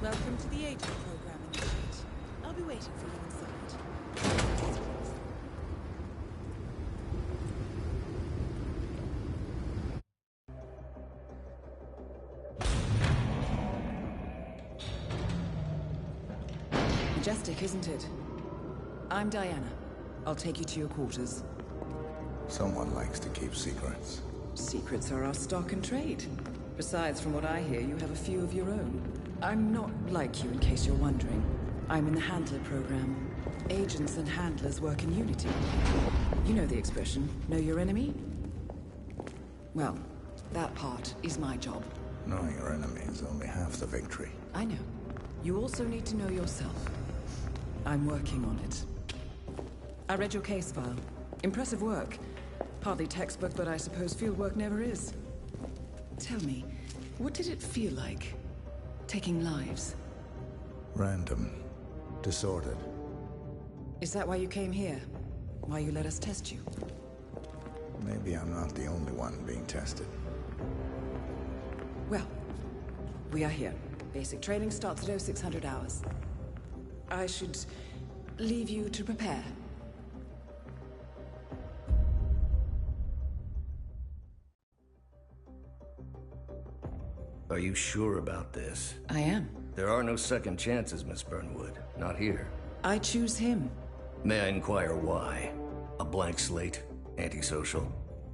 Welcome to the Agent Program, Initiate. I'll be waiting for you inside. Majestic, isn't it? I'm Diana. I'll take you to your quarters. Someone likes to keep secrets. Secrets are our stock and trade. Besides, from what I hear, you have a few of your own. I'm not like you, in case you're wondering. I'm in the Handler program. Agents and handlers work in unity. You know the expression, know your enemy? Well, that part is my job. Knowing your enemy is only half the victory. I know. You also need to know yourself. I'm working on it. I read your case file. Impressive work. Hardly textbook, but I suppose field work never is. Tell me, what did it feel like? Taking lives? Random. Disordered. Is that why you came here? Why you let us test you? Maybe I'm not the only one being tested. Well, we are here. Basic training starts at 0600 hours. I should leave you to prepare. Are you sure about this? I am. There are no second chances, Miss Burnwood. Not here. I choose him. May I inquire why? A blank slate? Antisocial?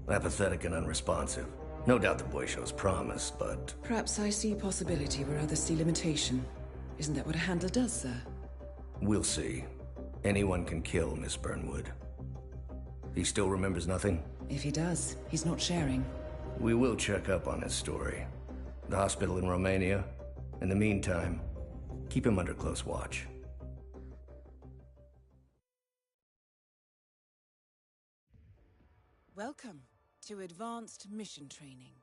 Apathetic and unresponsive? No doubt the boy shows promise, but... Perhaps I see possibility where others see limitation. Isn't that what a handler does, sir? We'll see. Anyone can kill Miss Burnwood. He still remembers nothing? If he does, he's not sharing. We will check up on his story. The hospital in Romania. In the meantime, keep him under close watch. Welcome to Advanced Mission Training.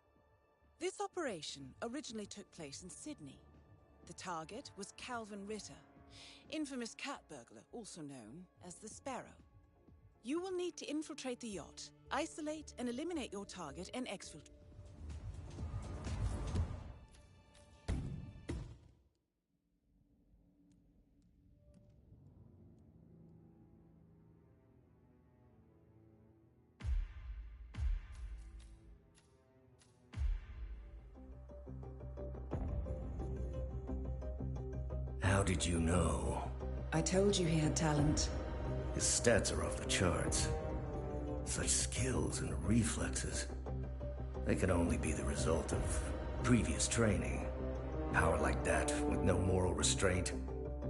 This operation originally took place in Sydney. The target was Calvin Ritter, infamous cat burglar, also known as the Sparrow. You will need to infiltrate the yacht, isolate and eliminate your target, and exfiltrate. How did you know? I told you he had talent. His stats are off the charts. Such skills and reflexes. They could only be the result of previous training. Power like that, with no moral restraint,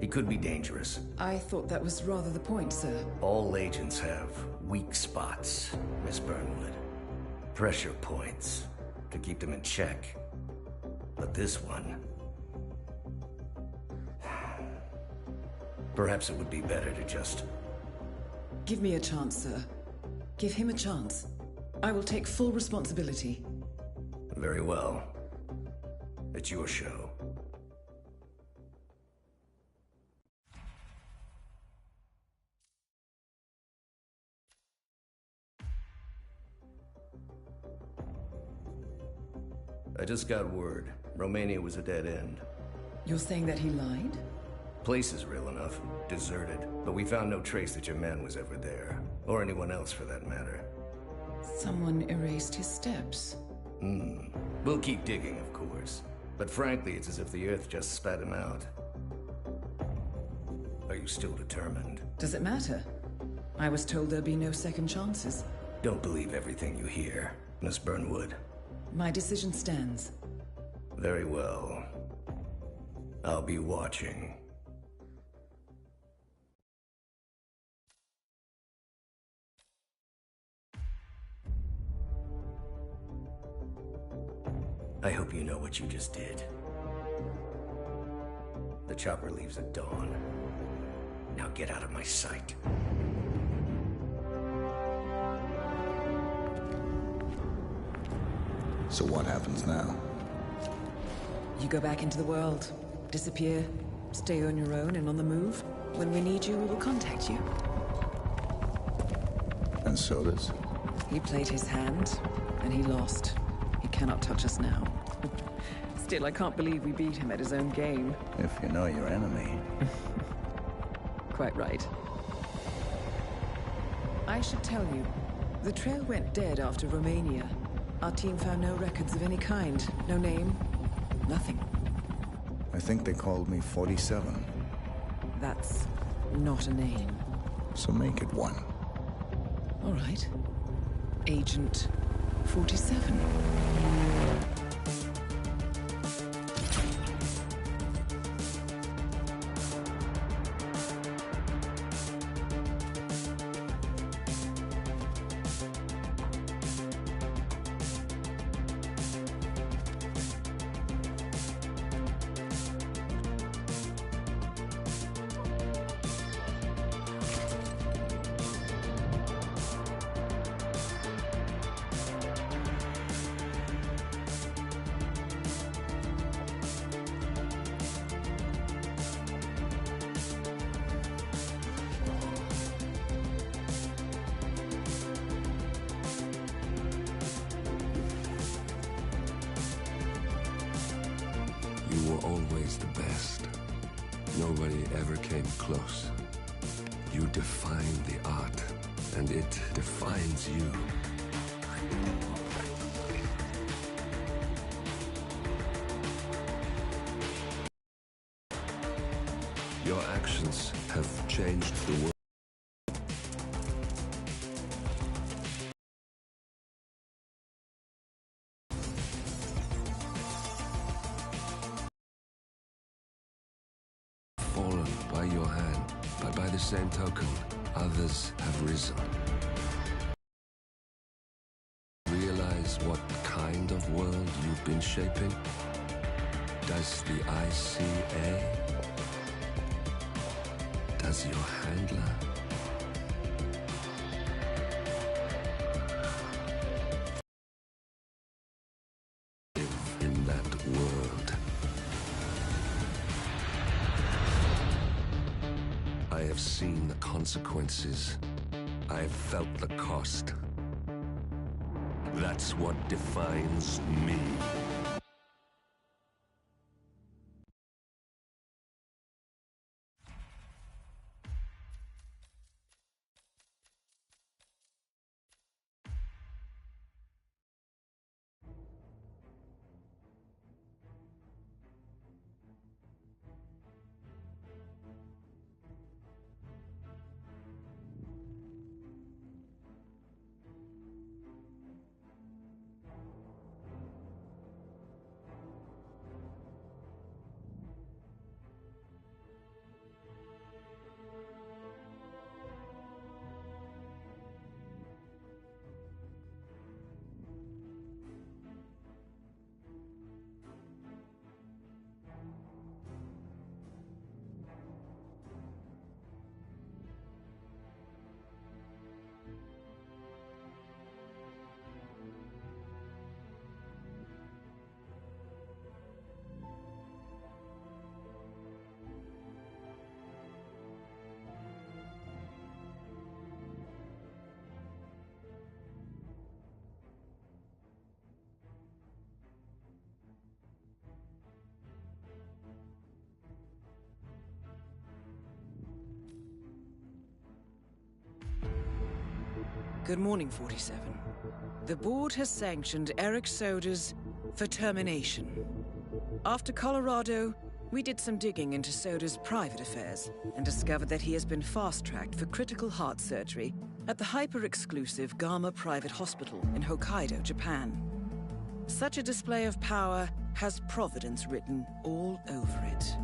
he could be dangerous. I thought that was rather the point, sir. All agents have weak spots, Miss Burnwood. Pressure points, to keep them in check. But this one... Perhaps it would be better to just... Give me a chance, sir. Give him a chance. I will take full responsibility. Very well. It's your show. I just got word. Romania was a dead end. You're saying that he lied? Place is real enough. Deserted. But we found no trace that your man was ever there. Or anyone else, for that matter. Someone erased his steps. We'll keep digging, of course. But frankly, it's as if the Earth just spat him out. Are you still determined? Does it matter? I was told there'd be no second chances. Don't believe everything you hear, Miss Burnwood. My decision stands. Very well. I'll be watching. I hope you know what you just did. The chopper leaves at dawn. Now get out of my sight. So what happens now? You go back into the world, disappear, stay on your own and on the move. When we need you, we will contact you. And so does? He played his hand, and he lost. He cannot touch us now. Still, I can't believe we beat him at his own game. If you know your enemy. Quite right. I should tell you, the trail went dead after Romania. Our team found no records of any kind. No name. Nothing. I think they called me 47. That's not a name. So make it one. All right. Agent 47. You were always the best. Nobody ever came close. You define the art, and it defines you. Your actions have changed the world. Fallen by your hand, but by the same token, others have risen. Realize what kind of world you've been shaping? Does the ICA? Does your handler? Live in that world. I have seen the consequences. I have felt the cost. That's what defines me. Good morning, 47. The board has sanctioned Eric Soders for termination. After Colorado, we did some digging into Soders' private affairs and discovered that he has been fast-tracked for critical heart surgery at the hyper-exclusive Gama Private Hospital in Hokkaido, Japan. Such a display of power has Providence written all over it.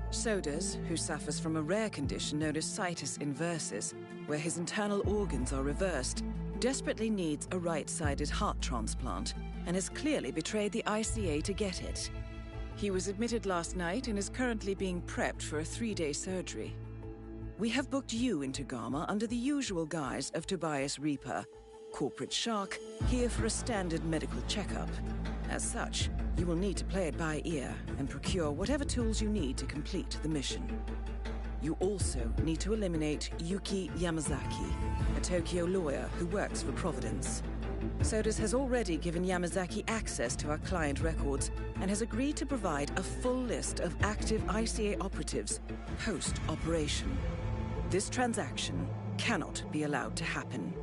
Soders, who suffers from a rare condition known as situs inversus, where his internal organs are reversed, desperately needs a right-sided heart transplant and has clearly betrayed the ICA to get it. He was admitted last night and is currently being prepped for a 3-day surgery. We have booked you into Gama under the usual guise of Tobias Reaper, corporate shark, here for a standard medical checkup. As such, you will need to play it by ear and procure whatever tools you need to complete the mission. You also need to eliminate Yuki Yamazaki, a Tokyo lawyer who works for Providence. Sodus has already given Yamazaki access to our client records and has agreed to provide a full list of active ICA operatives post-operation. This transaction cannot be allowed to happen.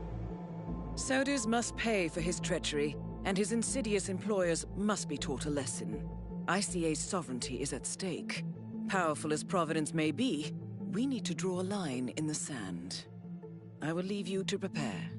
Sodus must pay for his treachery, and his insidious employers must be taught a lesson. ICA's sovereignty is at stake. Powerful as Providence may be, we need to draw a line in the sand. I will leave you to prepare.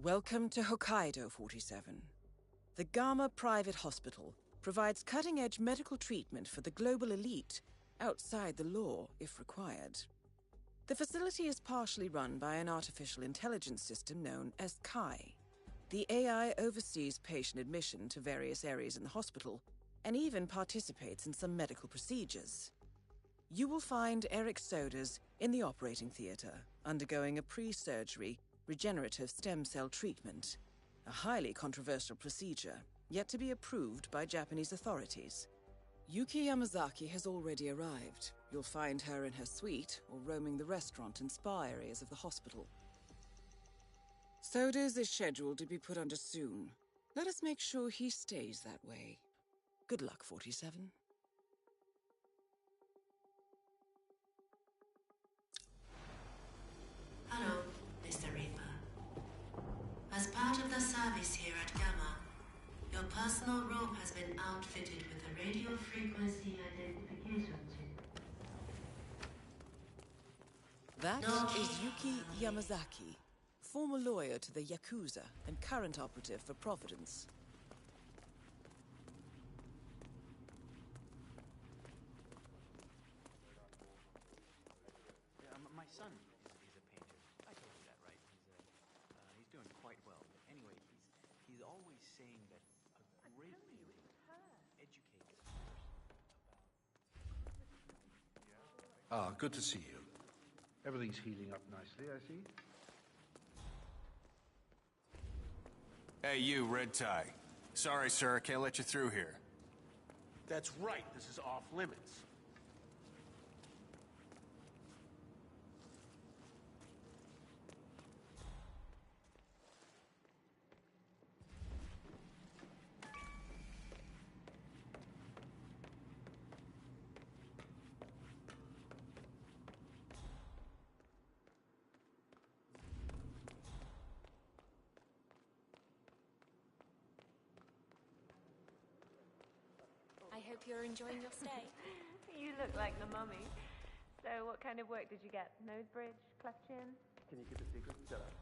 Welcome to Hokkaido 47. The Gamma Private Hospital provides cutting-edge medical treatment for the global elite, outside the law if required. The facility is partially run by an artificial intelligence system known as Kai. The AI oversees patient admission to various areas in the hospital, and even participates in some medical procedures. You will find Eric Sodus in the operating theater, undergoing a pre-surgery regenerative stem cell treatment, a highly controversial procedure, yet to be approved by Japanese authorities. Yuki Yamazaki has already arrived. You'll find her in her suite or roaming the restaurant and spa areas of the hospital. Sodus is scheduled to be put under soon. Let us make sure he stays that way. Good luck, 47. Hello, Mr. Reaper. As part of the service here at Gamma, your personal room has been outfitted with a radio frequency identification chip. That is Yuki Yamazaki, former lawyer to the Yakuza and current operative for Providence. My son is a painter. I told you that, right? He's doing quite well. But anyway, he's always saying that a great painting educates Ah, good to see you. Everything's healing up nicely, I see. Hey, you, red tie. Sorry, sir, I can't let you through here. That's right, this is off limits. I hope you're enjoying your stay. You look like the mummy. So what kind of work did you get? Nose bridge, cleft chin? Can you keep a secret? Shut up.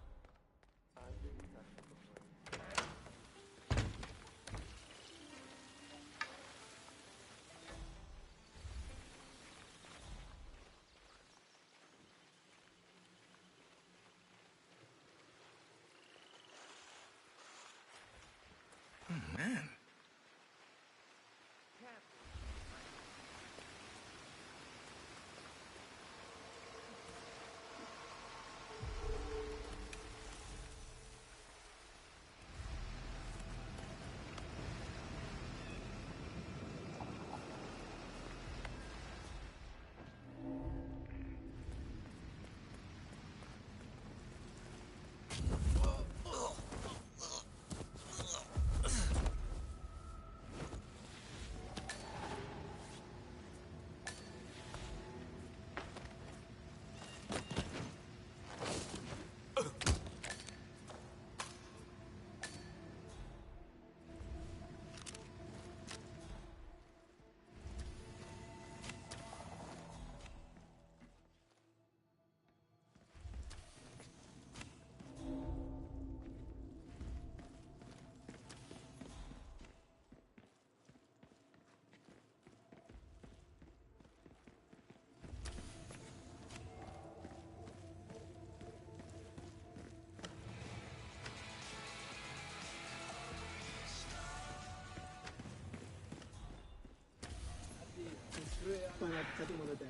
Oh, man.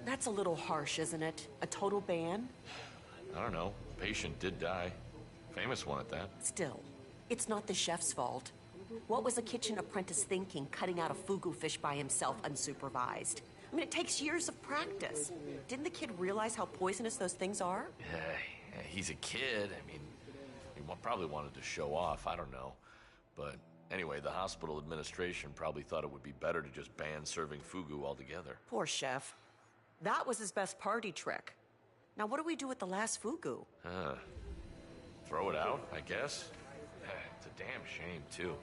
That's a little harsh, isn't it? A total ban? I don't know. Patient did die. Famous one at that. Still, it's not the chef's fault. What was a kitchen apprentice thinking, cutting out a fugu fish by himself unsupervised? I mean, it takes years of practice. Didn't the kid realize how poisonous those things are? Yeah, he's a kid. I mean, he probably wanted to show off. I don't know. But anyway, the hospital administration probably thought it would be better to just ban serving fugu altogether. Poor chef. That was his best party trick. Now, what do we do with the last fugu? Throw it out, I guess. It's a damn shame, too.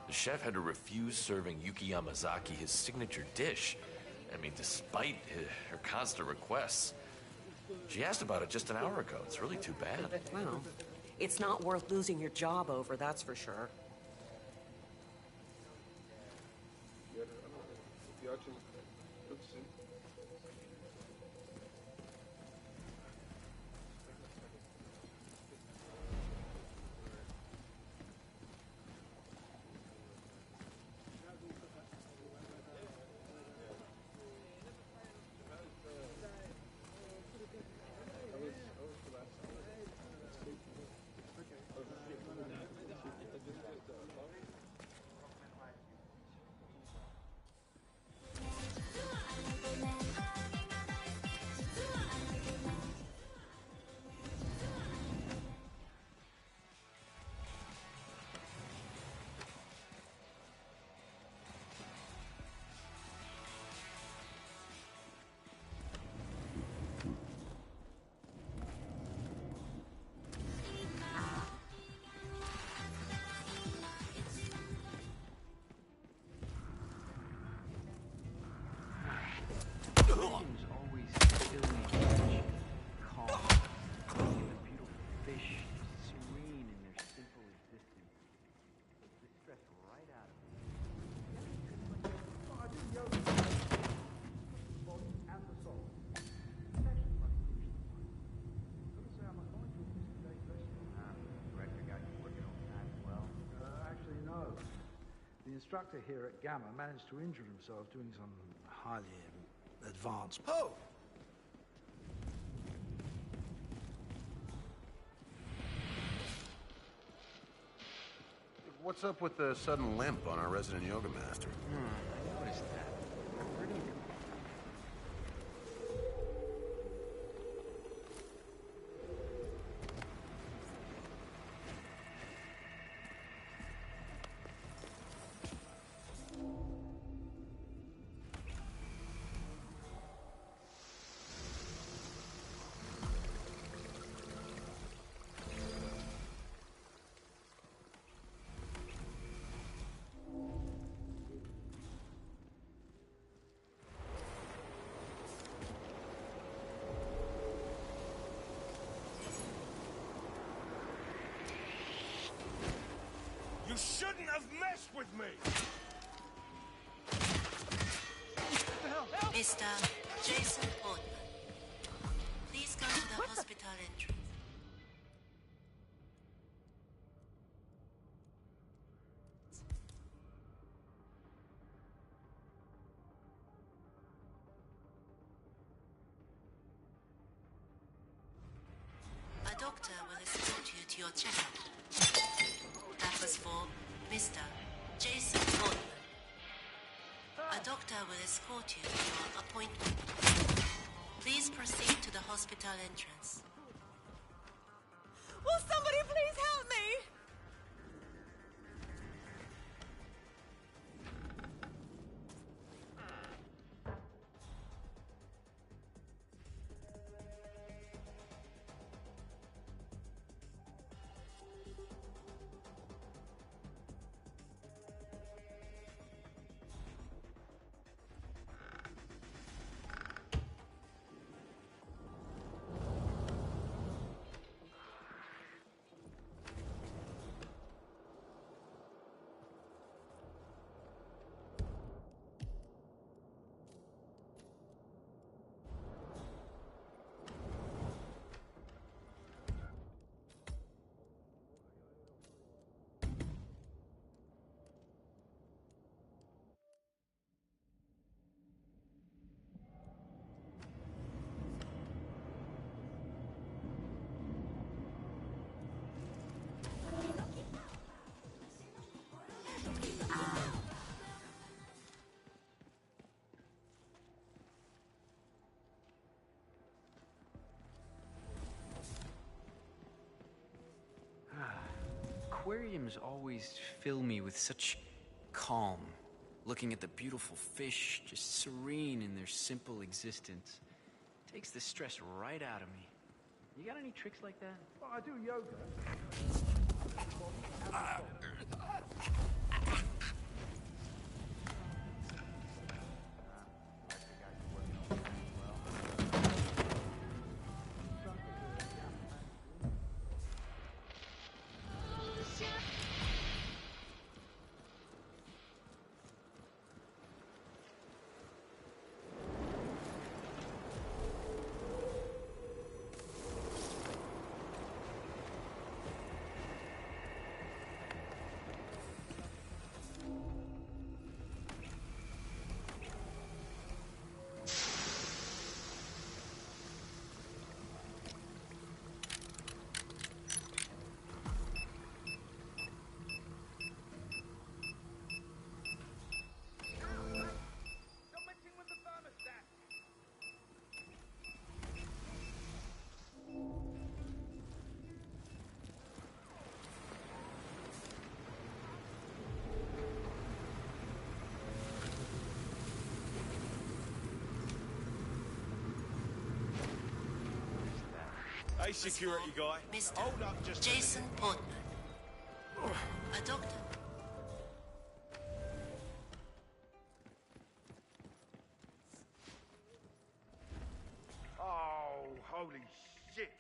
The chef had to refuse serving Yuki Yamazaki his signature dish. I mean, despite her constant requests. She asked about it just an hour ago. It's really too bad. Well, it's not worth losing your job over, that's for sure. Everything's always still calm. The beautiful fish, serene in their simple existence. Takes the stress right out of it. Director got you working overtime as well? Actually, no. The instructor here at Gamma managed to injure himself doing some highly advanced... Oh! What's up with the sudden limp on our resident yoga master? I noticed that. Where do you... You shouldn't have messed with me! Mr. Jason Portman, please go to the hospital entrance. A doctor will escort you to your checkup. That was for Mr. Jason Portman. A doctor will escort you to your appointment. Please proceed to the hospital entrance. Will somebody please help me? Aquariums always fill me with such calm. Looking at the beautiful fish, just serene in their simple existence. Takes the stress right out of me. You got any tricks like that? Well, I do yoga. Hey, security guy. Mr. Hold up just Jason Portman. A doctor. Oh, holy shit.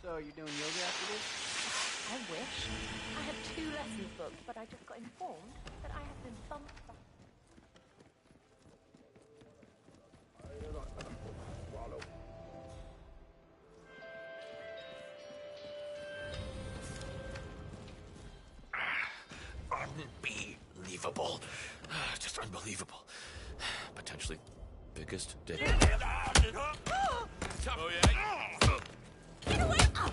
So, you're doing yoga after this? I wish. I have 2 lessons booked, but I just got informed that I have been bumped by... Unbelievable. Just unbelievable. Potentially biggest dick. Oh, yeah? Get away! Oh.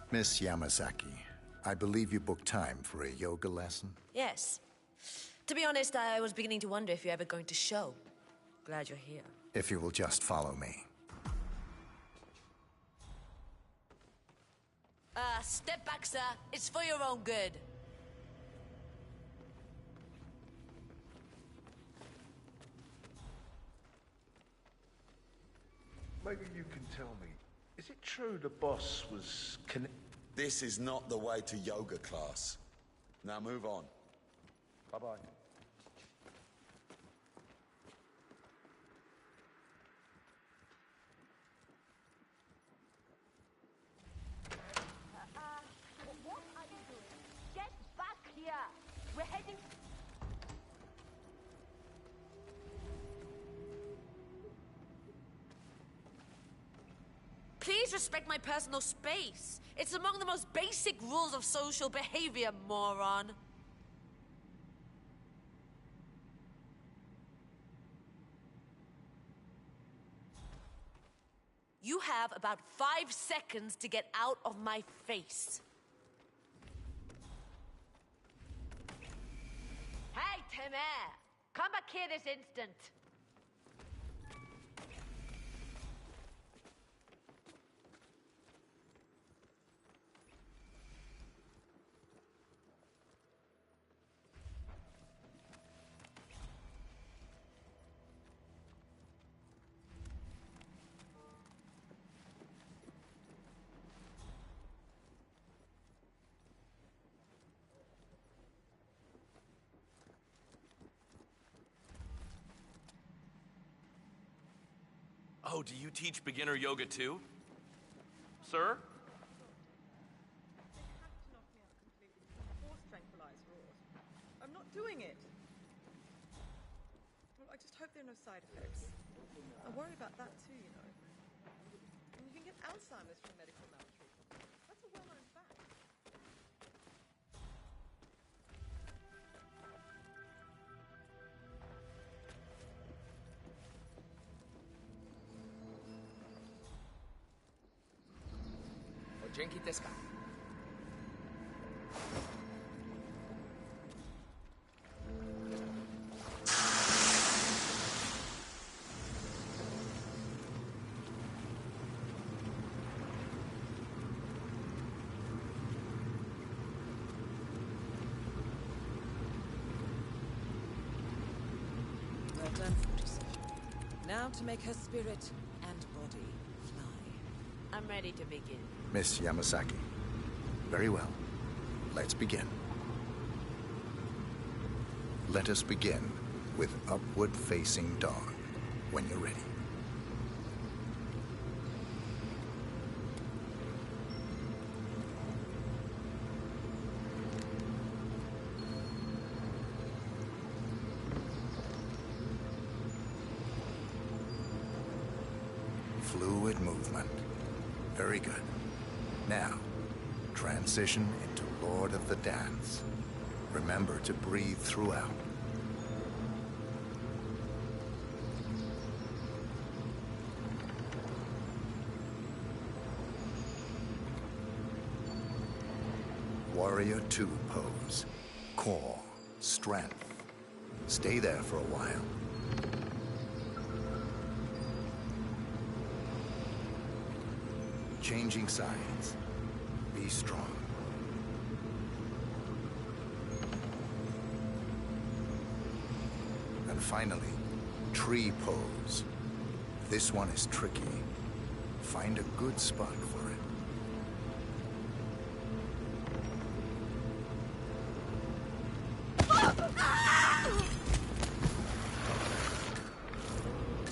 Miss Yamazaki, I believe you booked time for a yoga lesson? Yes. To be honest, I was beginning to wonder if you're ever going to show. Glad you're here. If you will just follow me. Step back, sir. It's for your own good. Maybe you can tell me, is it true the boss was This is not the way to yoga class. Now move on. Bye-bye. What are you doing? Get back here! We're heading... Please respect my personal space. It's among the most basic rules of social behavior, moron. You have about 5 seconds to get out of my face. Hey, Mare. Come back here this instant. Oh, do you teach beginner yoga too? Sir? Force tranquilize Roars. I'm not doing it. Well, I just hope there are no side effects. I worry about that too, you know. And you can get Alzheimer's from medical maltreatment. That's a well-known fact. Genki desu ka? Well done, 47. Now to make her spirit and body fly. I'm ready to begin. Miss Yamasaki. Very well. Let's begin. Let us begin with Upward Facing Dog, when you're ready. Fluid movement. Very good. Now, transition into Lord of the Dance. Remember to breathe throughout. Warrior 2 pose. Core, strength. Stay there for a while. Changing sides. Be strong. And finally, tree pose. This one is tricky. Find a good spot for it.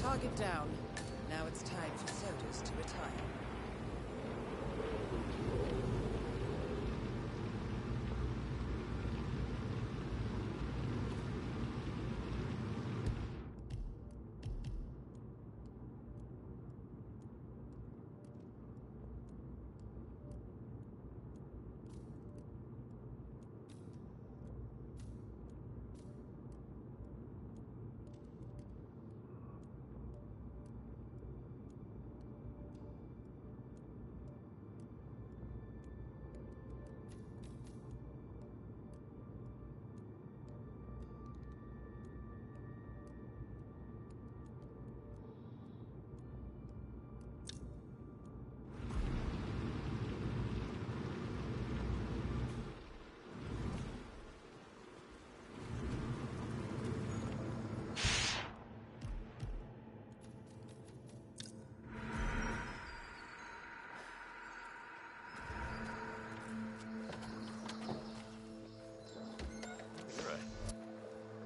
Target down. Now it's time for Sodas to retire.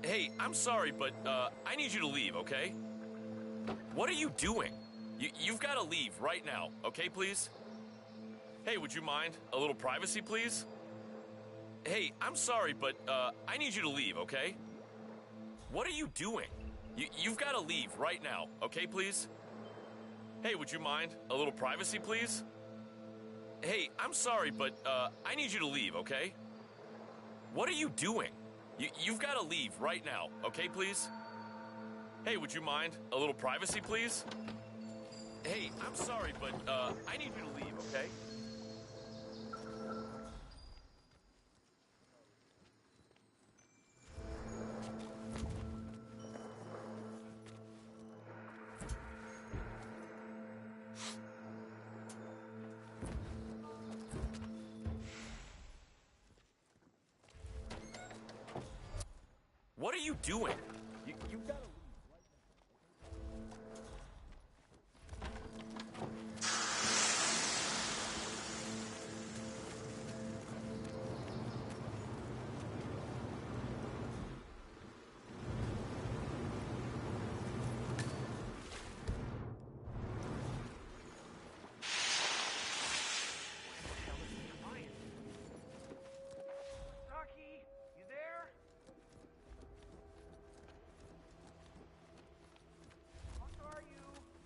Hey, I'm sorry, but I need you to leave, okay? What are you doing? You've got to leave right now, okay, please? Hey, would you mind a little privacy, please? Hey, I'm sorry, but I need you to leave, okay? What are you doing? You've got to leave right now, okay, please? Hey, would you mind a little privacy, please? Hey, I'm sorry, but I need you to leave, okay? What are you doing? You've got to leave right now, okay, please? Hey, would you mind a little privacy, please? Hey, I'm sorry, but I need you to leave, okay? What are you doing? You gotta...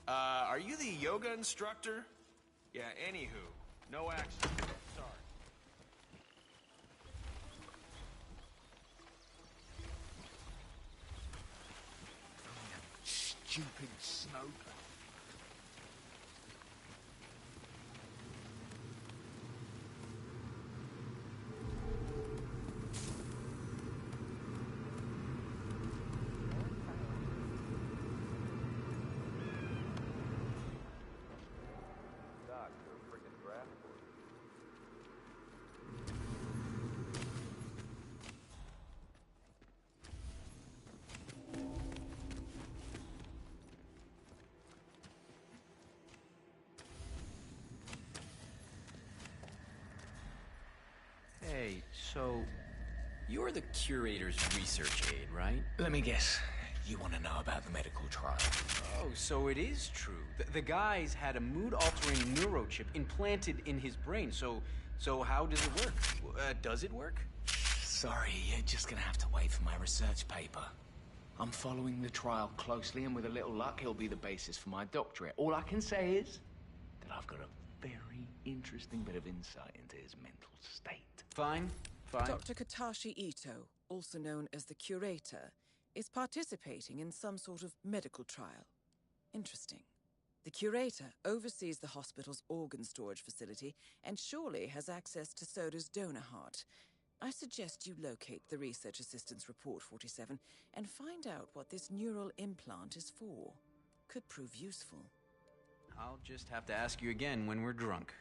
Are you the yoga instructor? Yeah, anywho. No action. Sorry. Stupid Snoke. Hey, so you're the curator's research aide, right? Let me guess. You want to know about the medical trial? Oh, so it is true. The guy's had a mood-altering neurochip implanted in his brain. So how does it work? Does it work? Sorry, you're just gonna have to wait for my research paper. I'm following the trial closely, and with a little luck, it'll be the basis for my doctorate. All I can say is that I've got a very interesting bit of insight into his mental state. Fine. Dr. Katashi Ito, also known as the Curator, is participating in some sort of medical trial. Interesting. The Curator oversees the hospital's organ storage facility and surely has access to Soda's donor heart. I suggest you locate the Research Assistant's Report 47 and find out what this neural implant is for. Could prove useful. I'll just have to ask you again when we're drunk.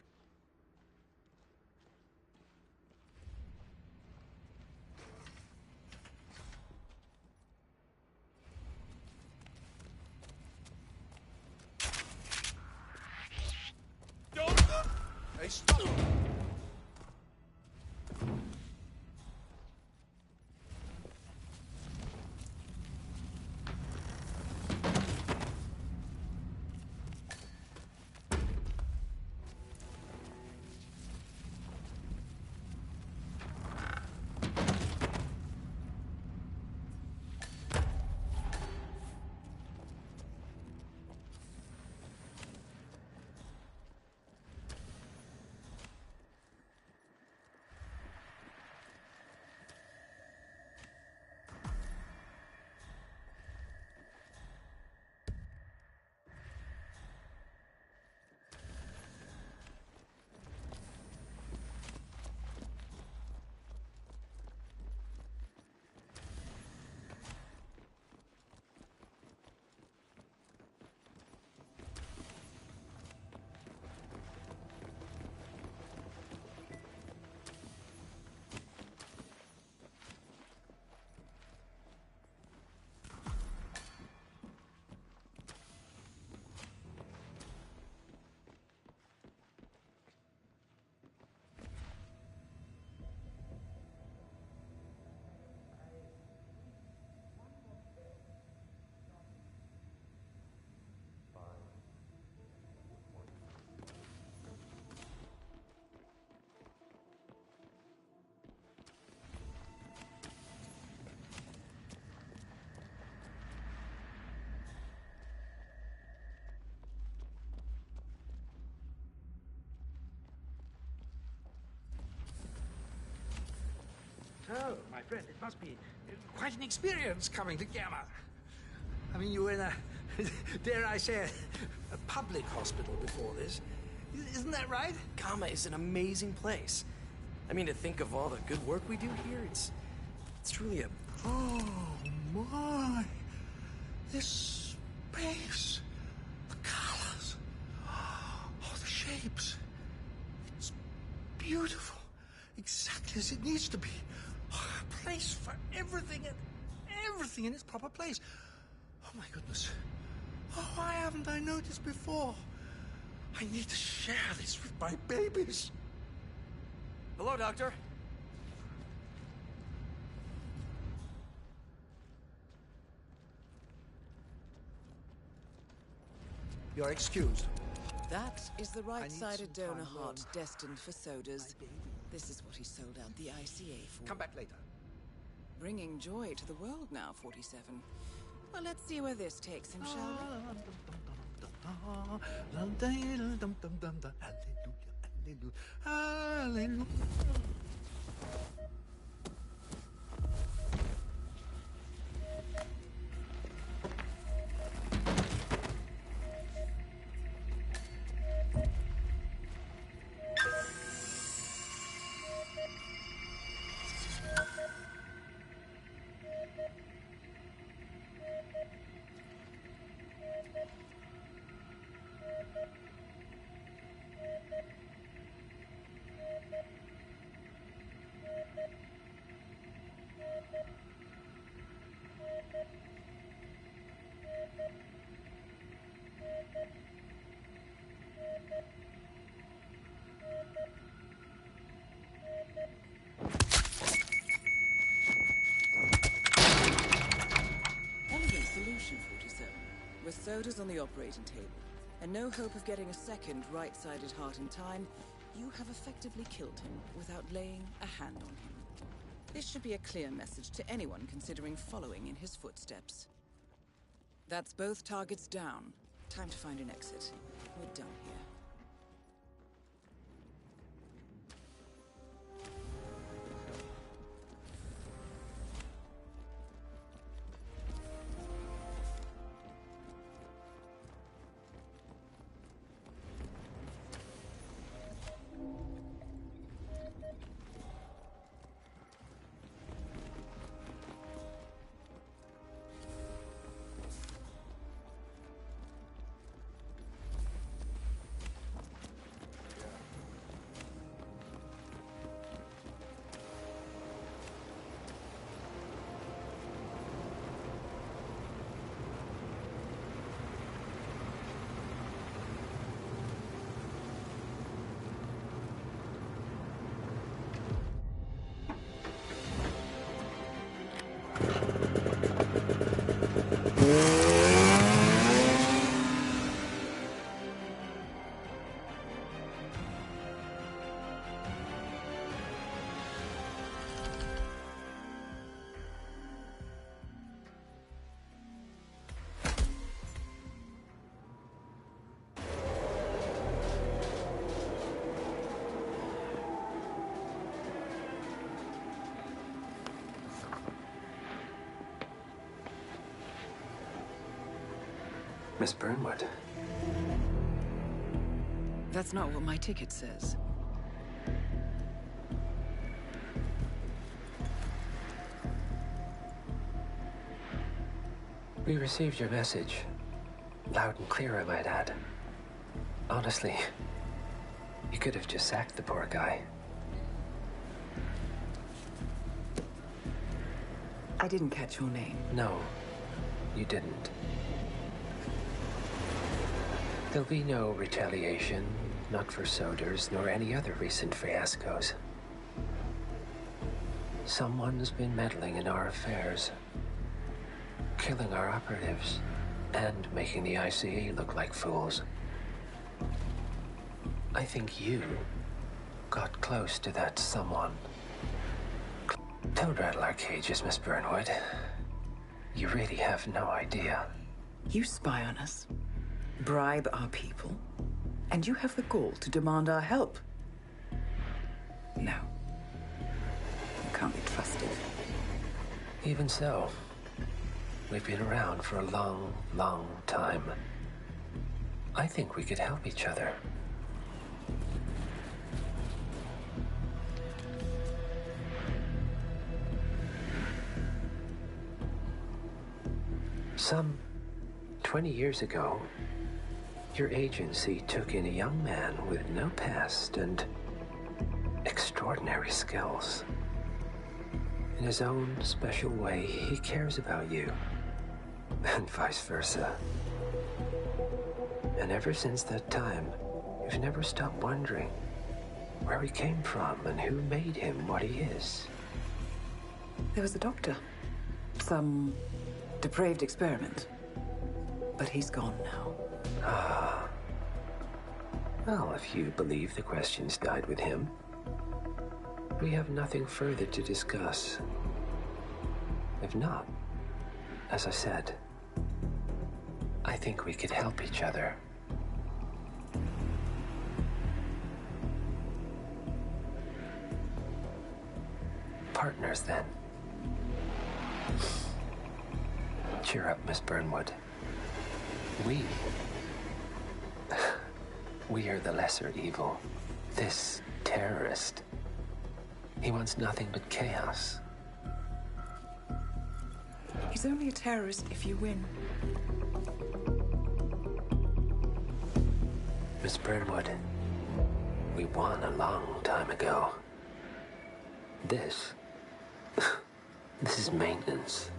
Hey, stop! So, my friend, it must be quite an experience coming to Gamma. I mean, you were in a, dare I say, a public hospital before this. Isn't that right? Gamma is an amazing place. I mean, to think of all the good work we do here, it's truly a... Oh, my. This space. The colors. Oh, the shapes. It's beautiful. Exactly as it needs to be. A place for everything and everything in its proper place. Oh my goodness. Oh, why haven't I noticed before? I need to share this with my babies. Hello, Doctor. You're excused. That is the right-sided donor heart destined for Sodas. This is what he sold out the ICA for. Come back later. Bringing joy to the world now, 47. Well, let's see where this takes him, shall we? Hallelujah. Elegant solution, 47. With Sodas on the operating table, and no hope of getting a second right-sided heart in time, you have effectively killed him without laying a hand on him. This should be a clear message to anyone considering following in his footsteps. That's both targets down. Time to find an exit. We're done here. Miss Burnwood. That's not what my ticket says. We received your message. Loud and clear, I might add. Honestly, you could have just sacked the poor guy. I didn't catch your name. No, you didn't. There'll be no retaliation, not for Soders, nor any other recent fiascos. Someone's been meddling in our affairs, killing our operatives, and making the ICA look like fools. I think you got close to that someone. Don't rattle our cages, Miss Burnwood. You really have no idea. You spy on us, bribe our people, and you have the gall to demand our help. No. You can't be trusted. Even so, we've been around for a long, long time. I think we could help each other. Some 20 years ago, your agency took in a young man with no past and extraordinary skills. In his own special way, he cares about you. And vice versa. And ever since that time, you've never stopped wondering where he came from and who made him what he is. There was a doctor. Some depraved experiment. But he's gone now. Ah. Well, if you believe the questions died with him, we have nothing further to discuss. If not, as I said, I think we could help each other. Partners, then. Cheer up, Miss Burnwood. We are the lesser evil. This terrorist. He wants nothing but chaos. He's only a terrorist if you win. Miss Burnwood, we won a long time ago. This is maintenance.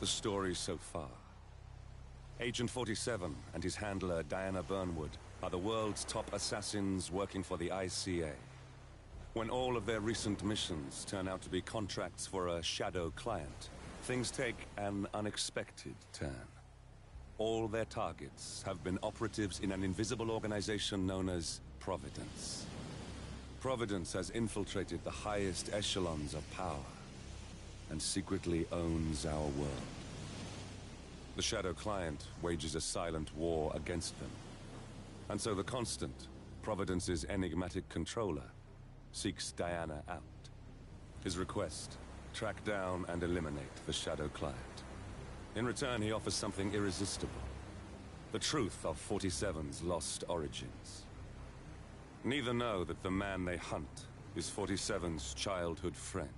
The story so far. Agent 47 and his handler Diana Burnwood are the world's top assassins working for the ICA. When all of their recent missions turn out to be contracts for a shadow client, things take an unexpected turn. All their targets have been operatives in an invisible organization known as Providence. Providence has infiltrated the highest echelons of power and secretly owns our world. The Shadow Client wages a silent war against them. And so the Constant, Providence's enigmatic controller, seeks Diana out. His request, track down and eliminate the Shadow Client. In return, he offers something irresistible. The truth of 47's lost origins. Neither know that the man they hunt is 47's childhood friend.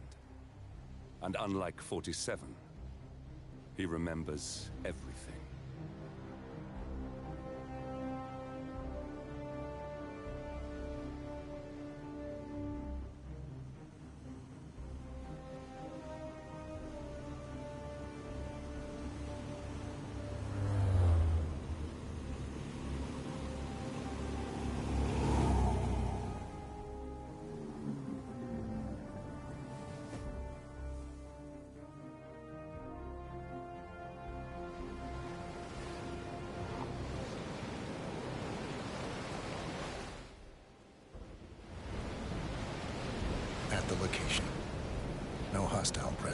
And unlike 47, he remembers everything.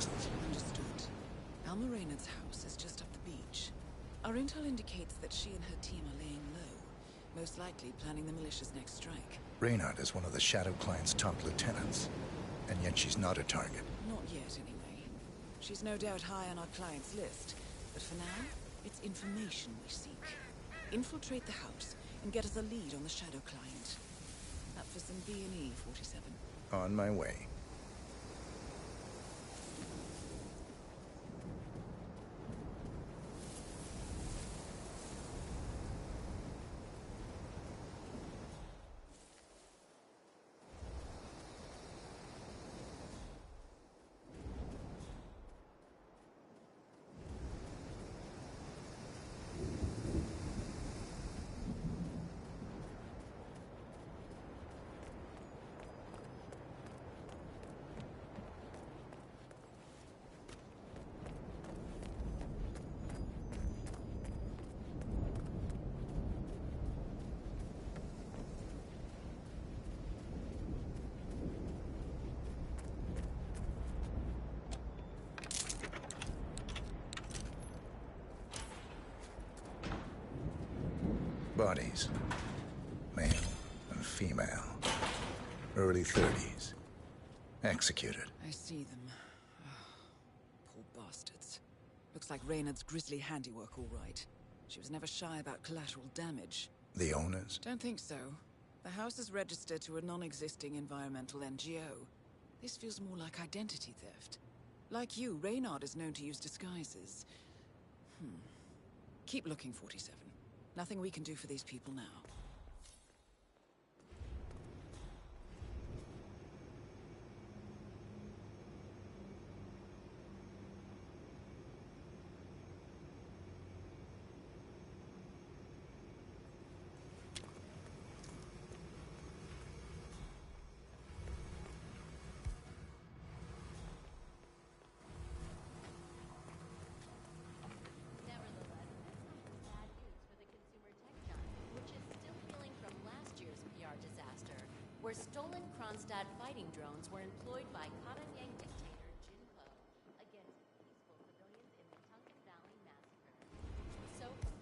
presence. Understood. Alma Reynard's house is just up the beach. Our intel indicates that she and her team are laying low, most likely planning the militia's next strike. Reynard is one of the Shadow Client's top lieutenants, and yet she's not a target. Not yet, anyway. She's no doubt high on our client's list, but for now, it's information we seek. Infiltrate the house and get us a lead on the Shadow Client. Up for some B&E, 47. On my way. Bodies. Male and female. Early 30s. Executed. I see them. Poor bastards. Looks like Reynard's grisly handiwork, all right. She was never shy about collateral damage. The owners? Don't think so. The house is registered to a non-existing environmental NGO. This feels more like identity theft. Like you, Reynard is known to use disguises. Keep looking, 47. Nothing we can do for these people now. Where stolen Kronstadt fighting drones were employed by Karanyang dictator Jinpo against peaceful civilians in the Tungan Valley massacre. So far,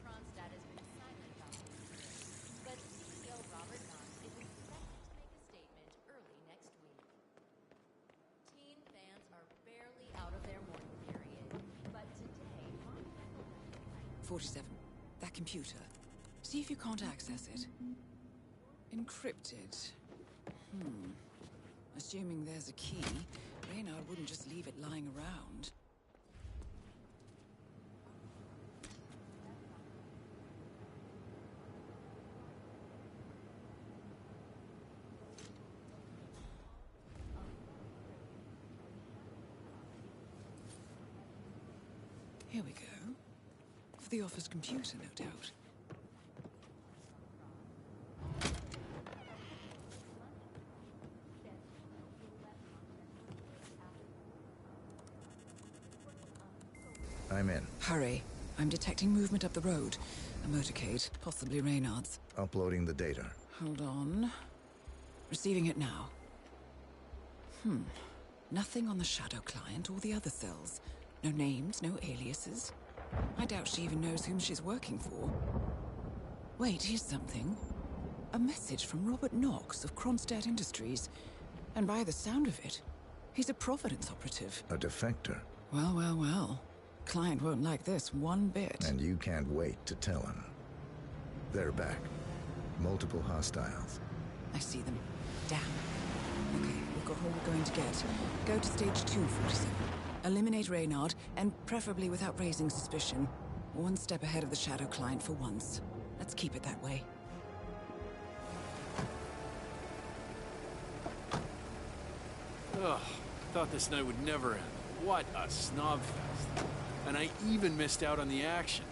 Kronstadt has been silent about the incident, but CEO Robert Knox is expected to make a statement early next week. Teen fans are barely out of their mourning period, but today, 47. That computer. See if you can't access it. Encrypted. Assuming there's a key, Reynard wouldn't just leave it lying around. Here we go. For the office computer, no doubt. I'm in. Hurry. I'm detecting movement up the road. A motorcade, possibly Reynard's. Uploading the data. Hold on. Receiving it now. Nothing on the Shadow Client or the other cells. No names, no aliases. I doubt she even knows whom she's working for. Wait, here's something. A message from Robert Knox of Kronstadt Industries. And by the sound of it, he's a Providence operative. A defector. Well, well, well. Client won't like this one bit. And you can't wait to tell him. They're back. Multiple hostiles. I see them. Damn. Okay, we've got all we're going to get. Go to stage 2, 47. Eliminate Reynard, and preferably without raising suspicion. One step ahead of the Shadow Client for once. Let's keep it that way. Ugh, thought this night would never end. What a snob fest. And I even missed out on the action.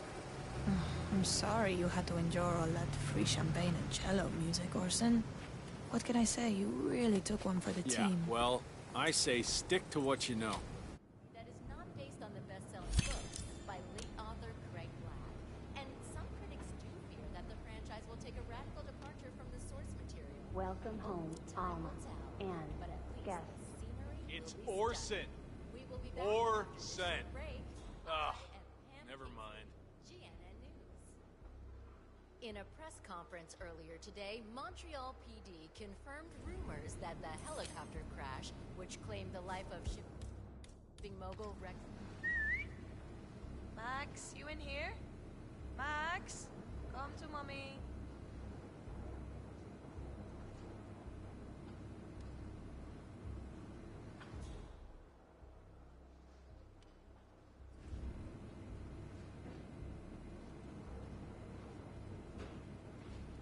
I'm sorry you had to endure all that free champagne and cello music, Orson. What can I say? You really took one for the team. Well, I say stick to what you know. that is not based on the best-selling book by late author Craig Black. And some critics do fear that the franchise will take a radical departure from the source material. Welcome home, Alma, and guests. It's Orson. We will be back. Or after this sent. break. Ugh, I am never mind. GNN News. In a press conference earlier today, Montreal PD confirmed rumors that the helicopter crash, which claimed the life of shipping mogul Rex. Max, you in here? Max, come to mommy.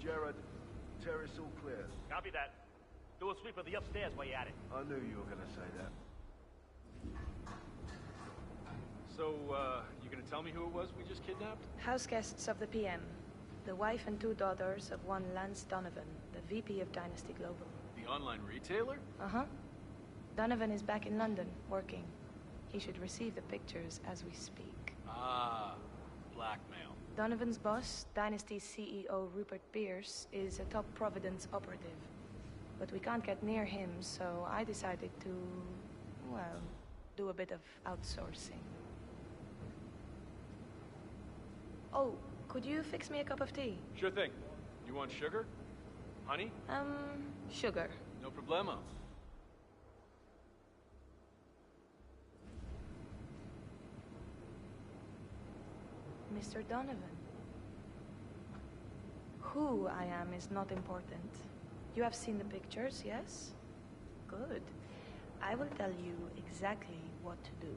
Jared, terrace all clear. Copy that. Do a sweep of the upstairs while you're at it. I knew you were gonna say that. So, you gonna tell me who it was we just kidnapped? House guests of the PM. The wife and 2 daughters of one Lance Donovan, the VP of Dynasty Global. The online retailer? Uh-huh. Donovan is back in London, working. He should receive the pictures as we speak. Ah, blackmail. Donovan's boss, Dynasty CEO Rupert Pierce, is a top Providence operative. But we can't get near him, so I decided to, well, do a bit of outsourcing. Oh, could you fix me a cup of tea? Sure thing. You want sugar? Honey? Sugar. No problemo. Mr. Donovan. Who I am is not important. You have seen the pictures, yes? Good. I will tell you exactly what to do.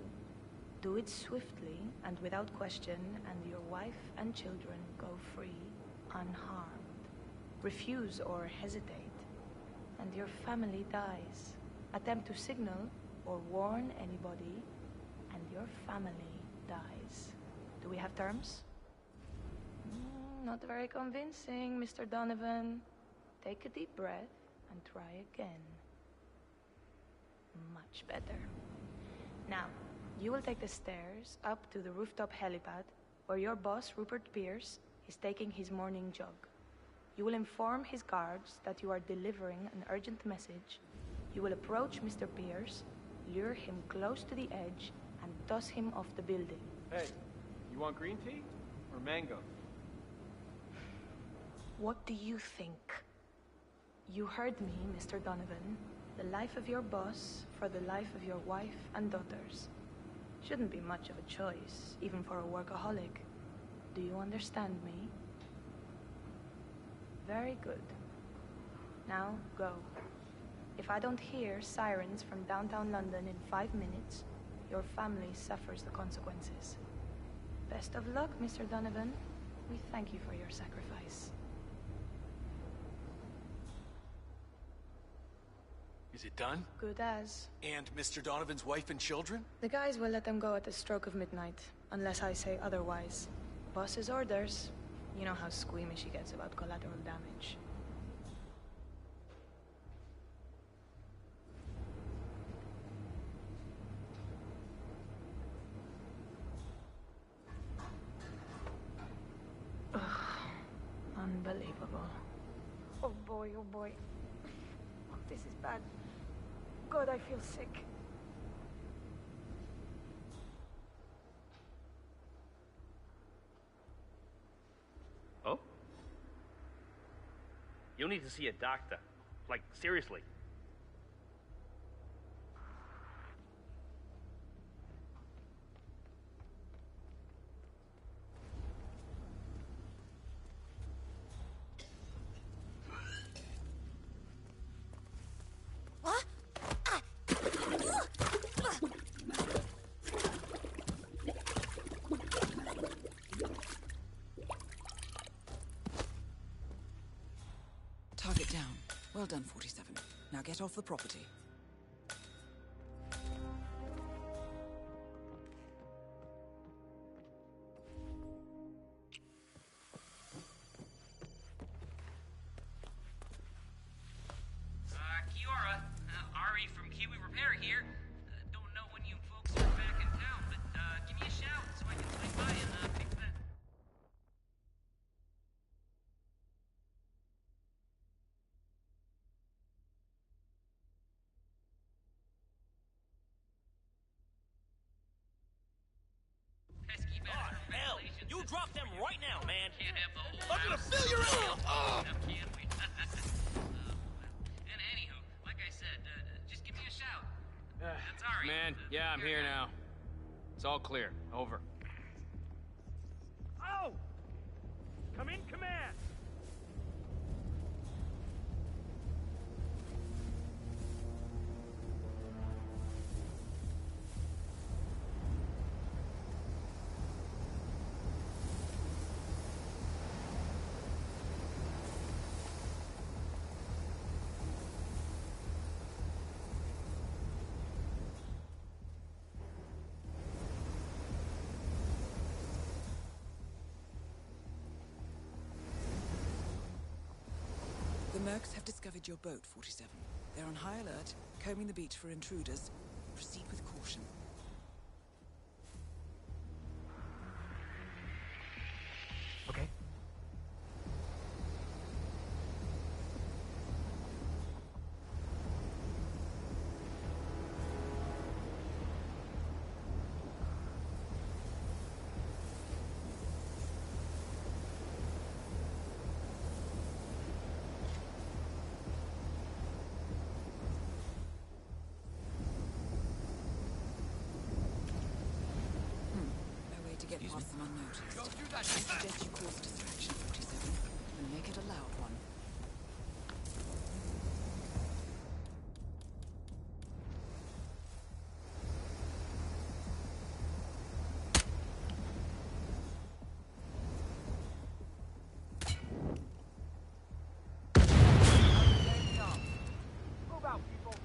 Do it swiftly and without question, and your wife and children go free, unharmed. Refuse or hesitate, and your family dies. Attempt to signal or warn anybody, and your family dies. Do we have terms? Not very convincing, Mr. Donovan. Take a deep breath and try again. Much better. Now, you will take the stairs up to the rooftop helipad, where your boss, Rupert Pierce, is taking his morning jog. You will inform his guards that you are delivering an urgent message. You will approach Mr. Pierce, lure him close to the edge, and toss him off the building. Hey, you want green tea or mango? What do you think? You heard me, Mr. Donovan. The life of your boss for the life of your wife and daughters. Shouldn't be much of a choice, even for a workaholic. Do you understand me? Very good. Now, go. If I don't hear sirens from downtown London in 5 minutes, your family suffers the consequences. Best of luck, Mr. Donovan. We thank you for your sacrifice. Is it done? Good as. And Mr. Donovan's wife and children? The guys will let them go at the stroke of midnight, unless I say otherwise. Boss's orders. You know how squeamish he gets about collateral damage. Ugh. Unbelievable. Oh boy, oh boy. Oh, this is bad. God, I feel sick. Oh? You'll need to see a doctor. Like, seriously. Target down. Well done, 47. Now get off the property. Kiora, Ari from Kiwi Repair here. Don't know when you folks are back in town, but give me a shout so I can swing by and fix that. pesky bastard Hell, you drop them right now, man. Can't have the whole I'm gonna house. fill your ass. Can't we? And anywho, like I said, just give me a shout. That's Ari. Man, yeah, I'm here now. It's all clear. Over. Oh! Come in, command. The Mercs have discovered your boat, 47. They're on high alert, combing the beach for intruders. Proceed with caution. Okay. To get past them unnoticed. Don't do that. I suggest you cause a distraction, 47, and make it a loud one. Move out, people.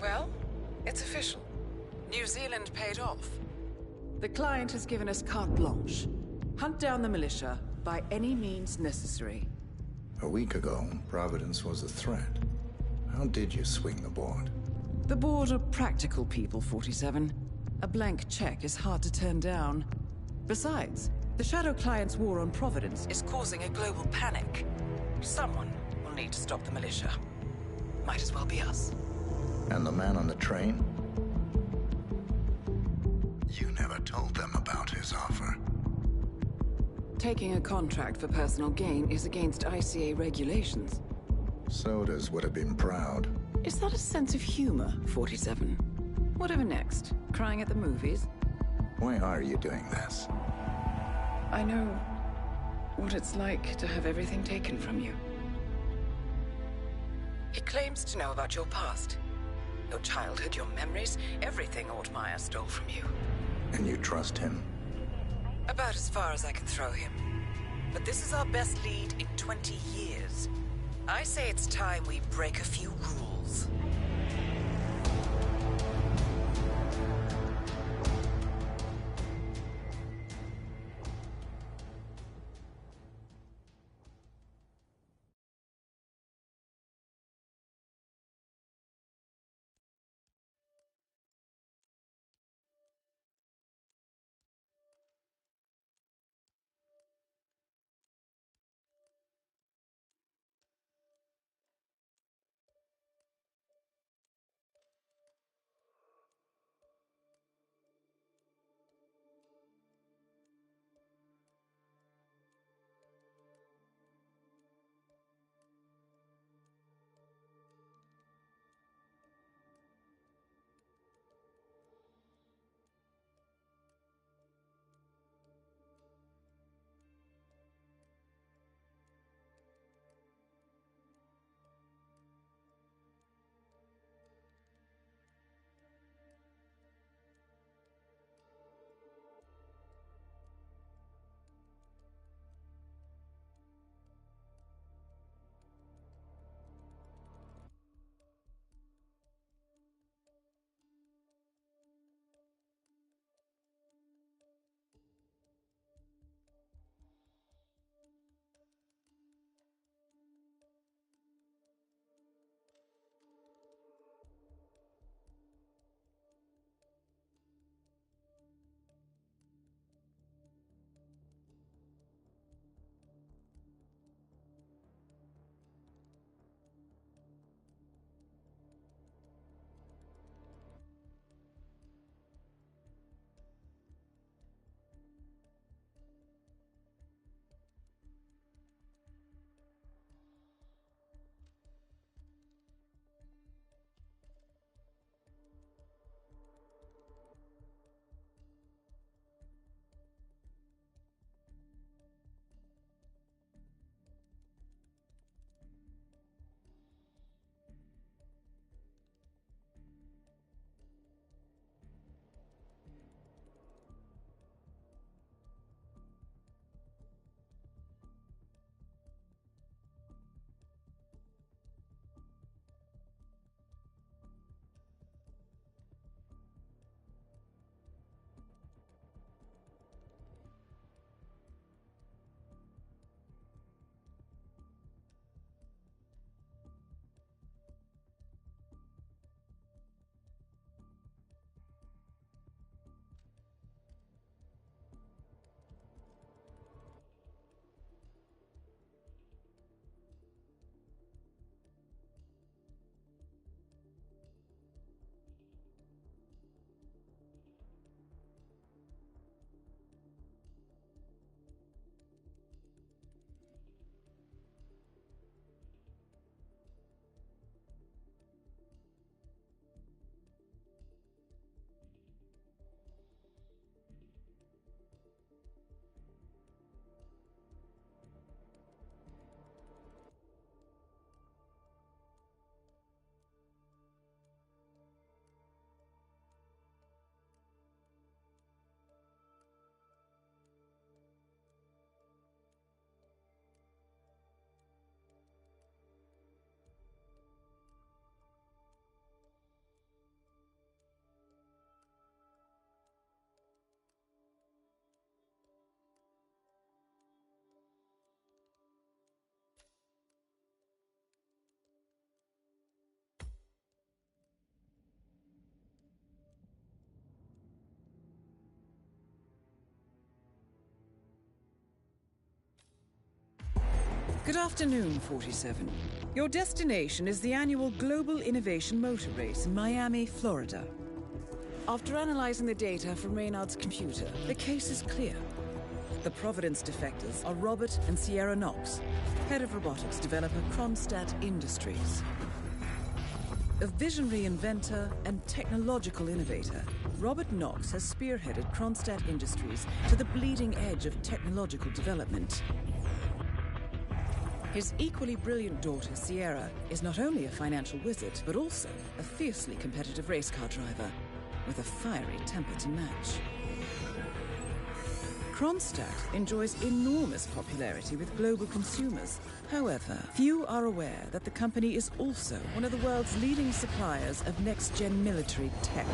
Well, it's official. New Zealand paid off. The client has given us carte blanche. Hunt down the militia by any means necessary. A week ago, Providence was a threat. How did you swing the board? The board are practical people, 47. A blank check is hard to turn down. Besides, the Shadow Client's war on Providence is causing a global panic. Someone will need to stop the militia. Might as well be us. And the man on the train? You never told them about his offer. Taking a contract for personal gain is against ICA regulations. Sodas would have been proud. Is that a sense of humor, 47? Whatever next? Crying at the movies? Why are you doing this? I know what it's like to have everything taken from you. He claims to know about your past. Your childhood, your memories, everything Altmaier stole from you. And you trust him? About as far as I can throw him. But this is our best lead in 20 years. I say it's time we break a few rules. Good afternoon, 47. Your destination is the annual Global Innovation Motor Race in Miami, Florida. After analyzing the data from Reynard's computer, the case is clear. The Providence defectors are Robert and Sierra Knox, head of robotics developer Kronstadt Industries. A visionary inventor and technological innovator, Robert Knox has spearheaded Kronstadt Industries to the bleeding edge of technological development. His equally brilliant daughter, Sierra, is not only a financial wizard, but also a fiercely competitive race car driver, with a fiery temper to match. Kronstadt enjoys enormous popularity with global consumers. However, few are aware that the company is also one of the world's leading suppliers of next-gen military tech.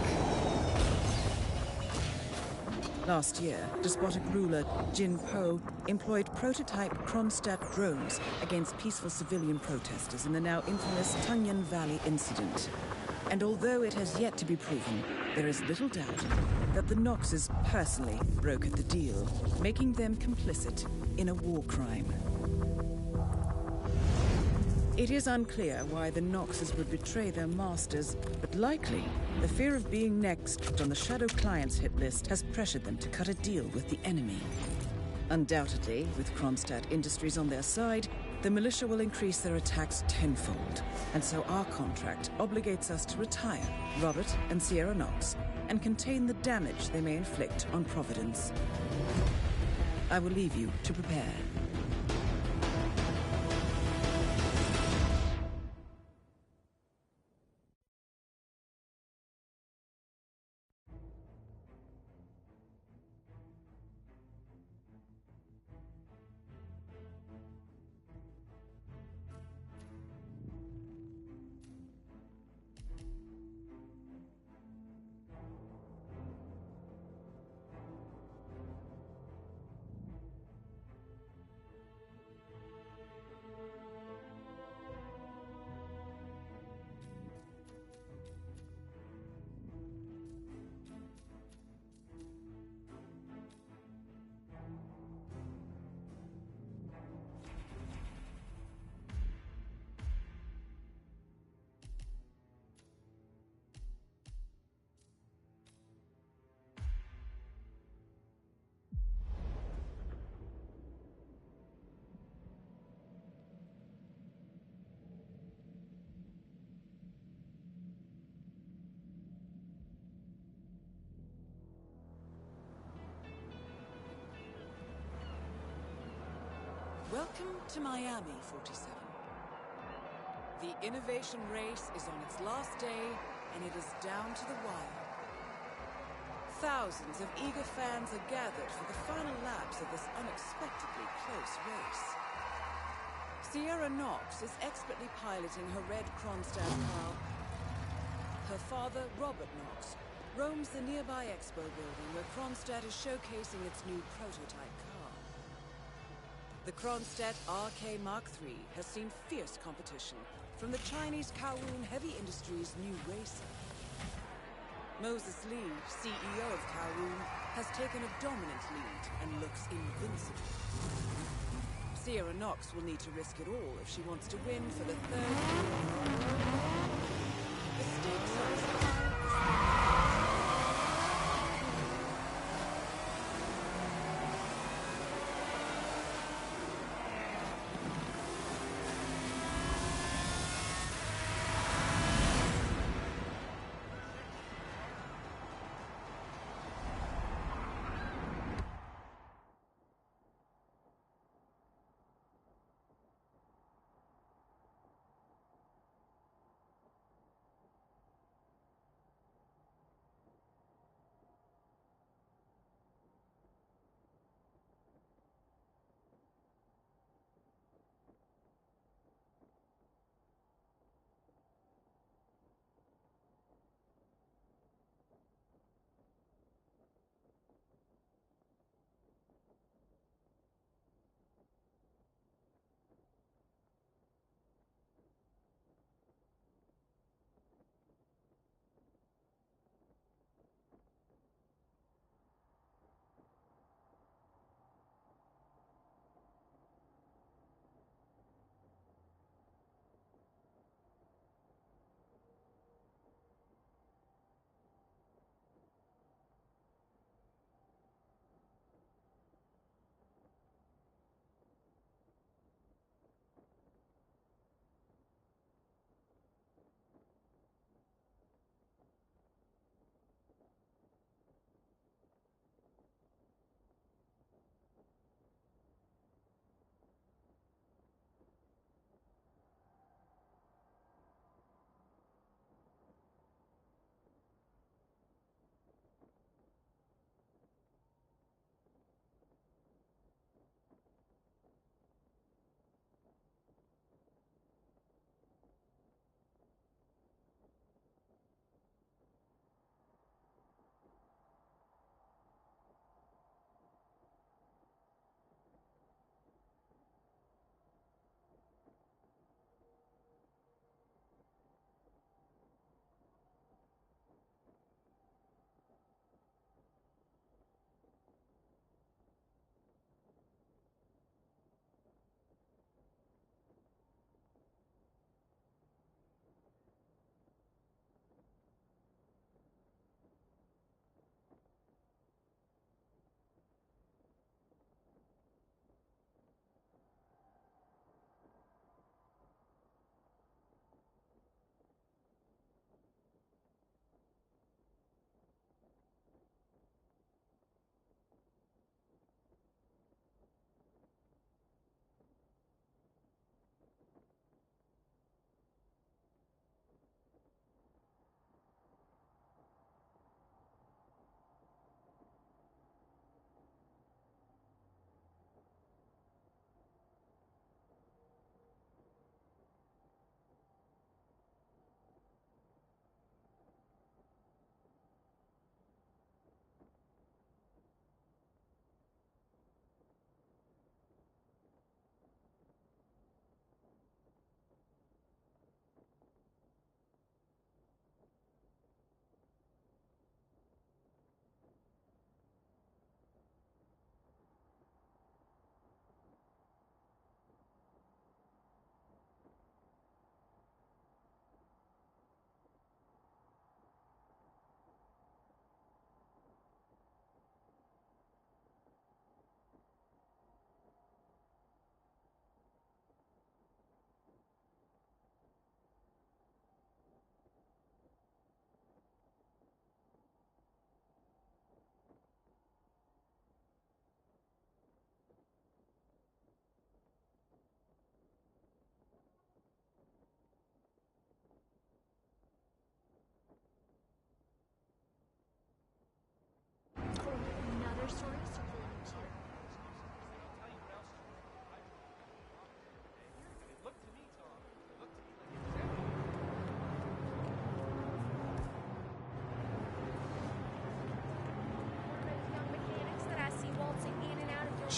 Last year, despotic ruler Jin Po employed prototype Kronstadt drones against peaceful civilian protesters in the now infamous Tunyan Valley incident. And although it has yet to be proven, there is little doubt that the Noxes personally brokered the deal, making them complicit in a war crime. It is unclear why the Noxes would betray their masters, but likely the fear of being next on the Shadow Clients hit list has pressured them to cut a deal with the enemy. Undoubtedly, with Kronstadt Industries on their side, the militia will increase their attacks tenfold, and so our contract obligates us to retire Robert and Sierra Nox and contain the damage they may inflict on Providence. I will leave you to prepare. Welcome to Miami, 47. The innovation race is on its last day, and it is down to the wire. Thousands of eager fans are gathered for the final laps of this unexpectedly close race. Sierra Nox is expertly piloting her red Kronstadt car. Her father, Robert Nox, roams the nearby expo building where Kronstadt is showcasing its new prototype car. The Kronstadt RK Mark III has seen fierce competition from the Chinese Kowloon Heavy Industries' new racer. Moses Lee, CEO of Kowloon, has taken a dominant lead and looks invincible. Sierra Nox will need to risk it all if she wants to win for the third year. The stakes are as high as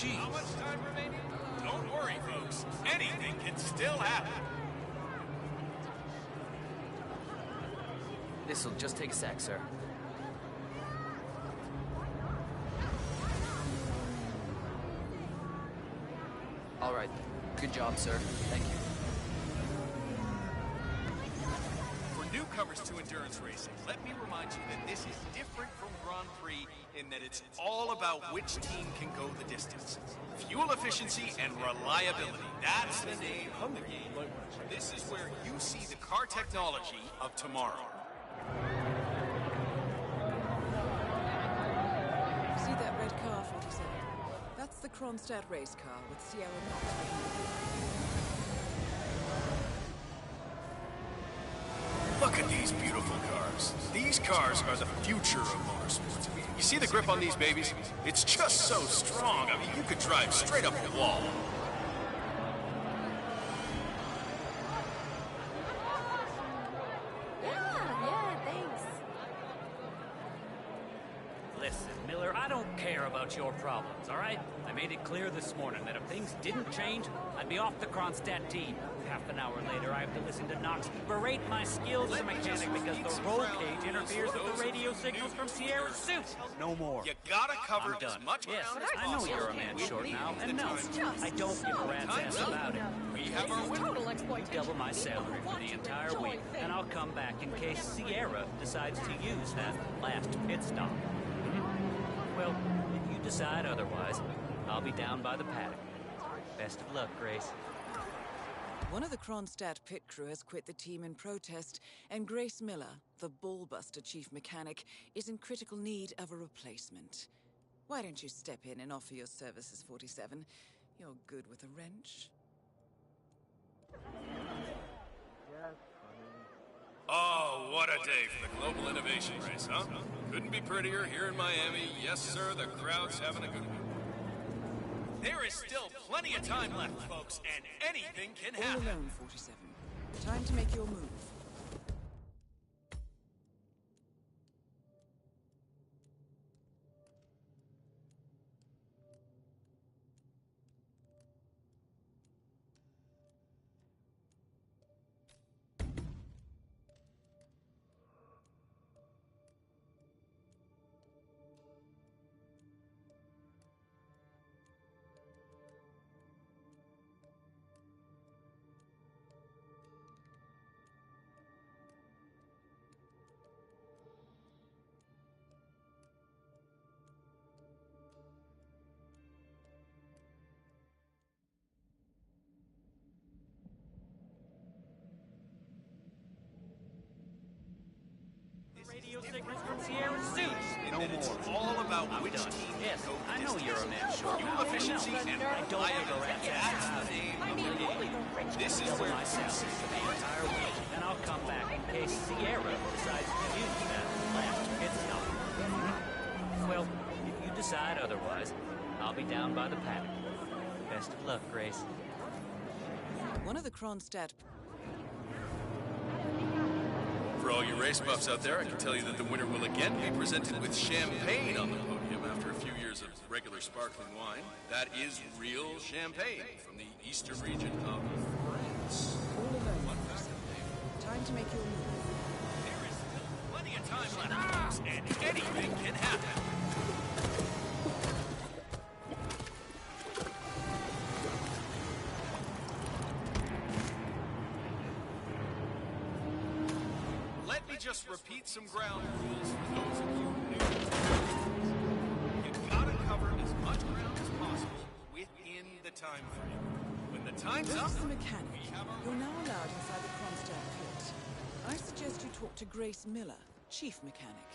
Jeez. How much time remaining? Don't worry, folks. Anything can still happen. This'll just take a sec, sir. All right. Good job, sir. Thank you. For newcomers to endurance racing, let me remind you that this is different from Grand Prix in that it's all about which team can go the distance. Fuel efficiency and reliability. That's the name of the game. This is where you see the car technology of tomorrow. See that red car, 47? That's the Kronstadt race car with Sierra Knox behind it. Look at these beautiful cars. These cars are the future of motorsports. You see the grip on these babies? It's just so strong. I mean, you could drive straight up the wall. Yeah, thanks. Listen, Miller, I don't care about your problems, all right? I made it clear this morning that if things didn't change, I'd be off the Kronstadt team. Half an hour later, I have to listen to Knox berate my skills as a mechanic because the roll cage interferes with the radio signals from Sierra's suit. No more. You gotta cover I'm done. as much Yes, ground as I know possible. you're a man short now, and no, I don't give a rat's ass about it. We have our winner. You double my salary for the entire week, and I'll come back in case Sierra decides to use that last pit stop. Well, if you decide otherwise, I'll be down by the paddock. Best of luck, Grace. One of the Kronstadt pit crew has quit the team in protest, and Grace Miller, the ballbuster chief mechanic, is in critical need of a replacement. Why don't you step in and offer your services, 47? You're good with a wrench. Oh, what a day for the Global Innovation Race, huh? Couldn't be prettier here in Miami. Yes, sir, the crowd's having a good one. There is still plenty of time left, folks, and anything can All happen. alone, 47. Time to make your move. Radio signals from Sierra's suit. No more. It's all about which done. team Yes, can go I know distance. you're a man short. Fuel efficiency and I don't give a rat's reliability. ass That's about the it. name of the game. This is Double where my salary for the entire week, and I'll come back in case Sierra decides to use that last pit stop. Well, if you decide otherwise, I'll be down by the paddock. Best of luck, Grace. One of the Kronstadt... For all you race buffs out there, I can tell you that the winner will again be presented with champagne on the podium after a few years of regular sparkling wine. That is real champagne from the eastern region of France. All alone, 47. Time to make your move. There is still plenty of time left, folks, and anything can happen. Let me just repeat some ground rules for those of you new to the You gotta cover as much ground as possible within the time frame. When the time's This up, is the mechanic. You're now allowed inside the Kronstadt pit. I suggest you talk to Grace Miller, chief mechanic.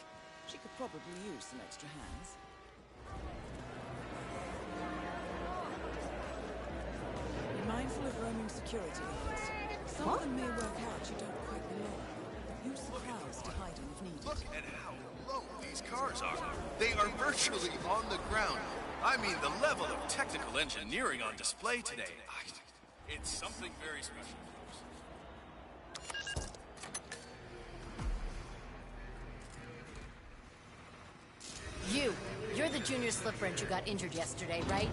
She could probably use some extra hands. Be mindful of roaming security lines. Some of them may work out you don't quite belong. Use the crowds to hide in if needed. look at how low these cars are. They are virtually on the ground. I mean, the level of technical engineering on display today. It's something very special, folks. You're the junior slip wrench who got injured yesterday, right?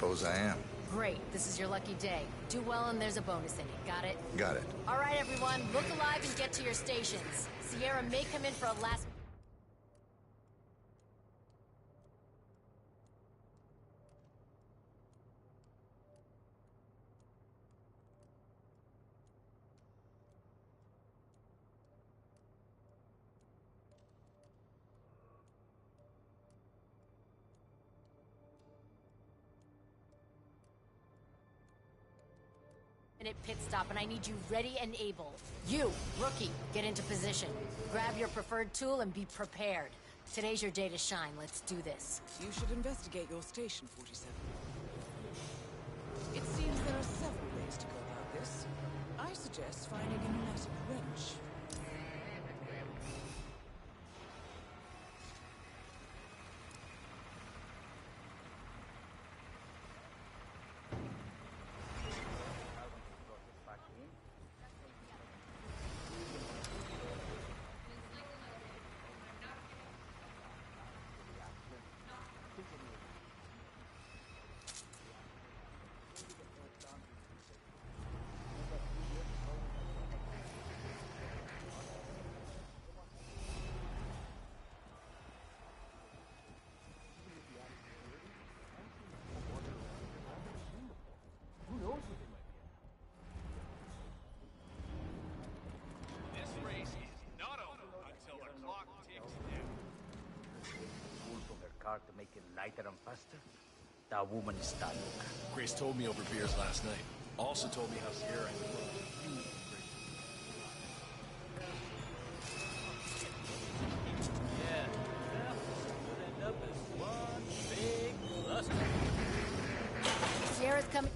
suppose I am. Great, this is your lucky day. Do well and there's a bonus in it, got it? Got it. All right, everyone, look alive and get to your stations. Sierra may come in for a last... pit stop, and I need you ready and able. You, rookie, get into position. Grab your preferred tool and be prepared. Today's your day to shine. Let's do this. You should investigate your station, 47. It seems there are several ways to go about this. I suggest finding a pneumatic wrench. To make it lighter and faster? That woman is stuck. Grace told me over beers last night. Also told me how Sierra Yeah, well, would end up as one big cluster. Sierra's coming.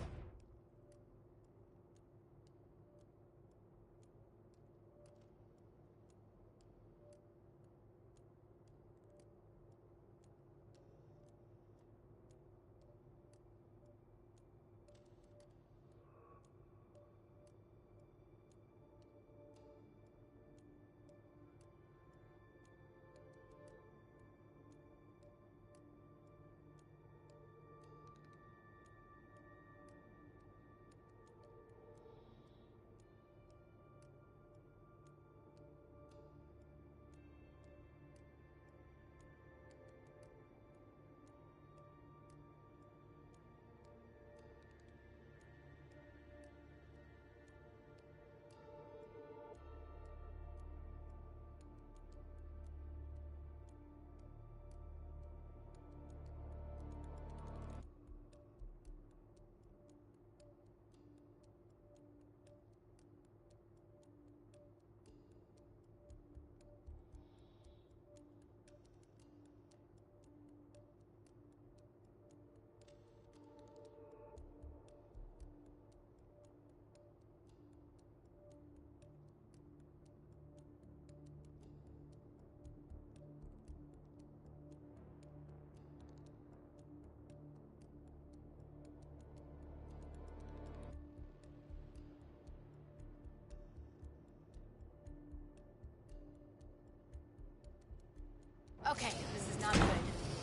Okay, this is not good.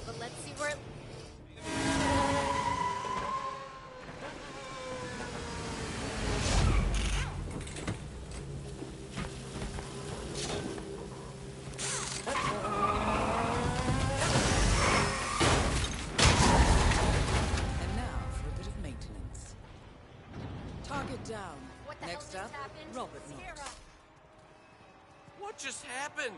But let's see where it... And now for a bit of maintenance. Target down. What the Next hell up, just happened? Robert Sierra. Knox. What just happened?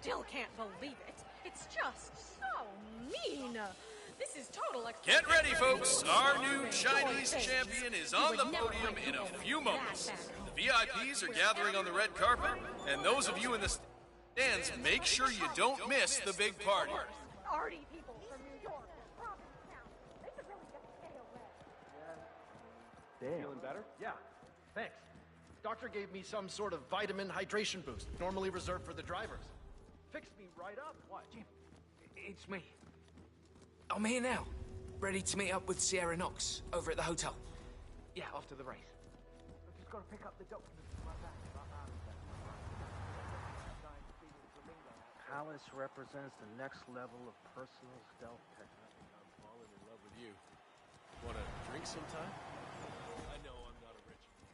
Still can't believe it. It's just so mean. This is total. Get ready, folks. Our new Chinese champion is on the podium in a few moments. The VIPs are gathering on the red carpet, and those of you in the stands, make sure you don't miss the big party. arty people from New York, Provincetown. They should really just stay away. Damn. Feeling better? Yeah. Thanks. Doctor gave me some sort of vitamin hydration boost, normally reserved for the drivers. Fixed me right up. What? Jim, it's me. I'm here now, ready to meet up with Sierra Knox over at the hotel. Yeah, after the race. I've just got to pick up the documents from my back. Palace represents the next level of personal stealth technique. I'm falling in love with you. Want to drink sometime? I know I'm not a rich man.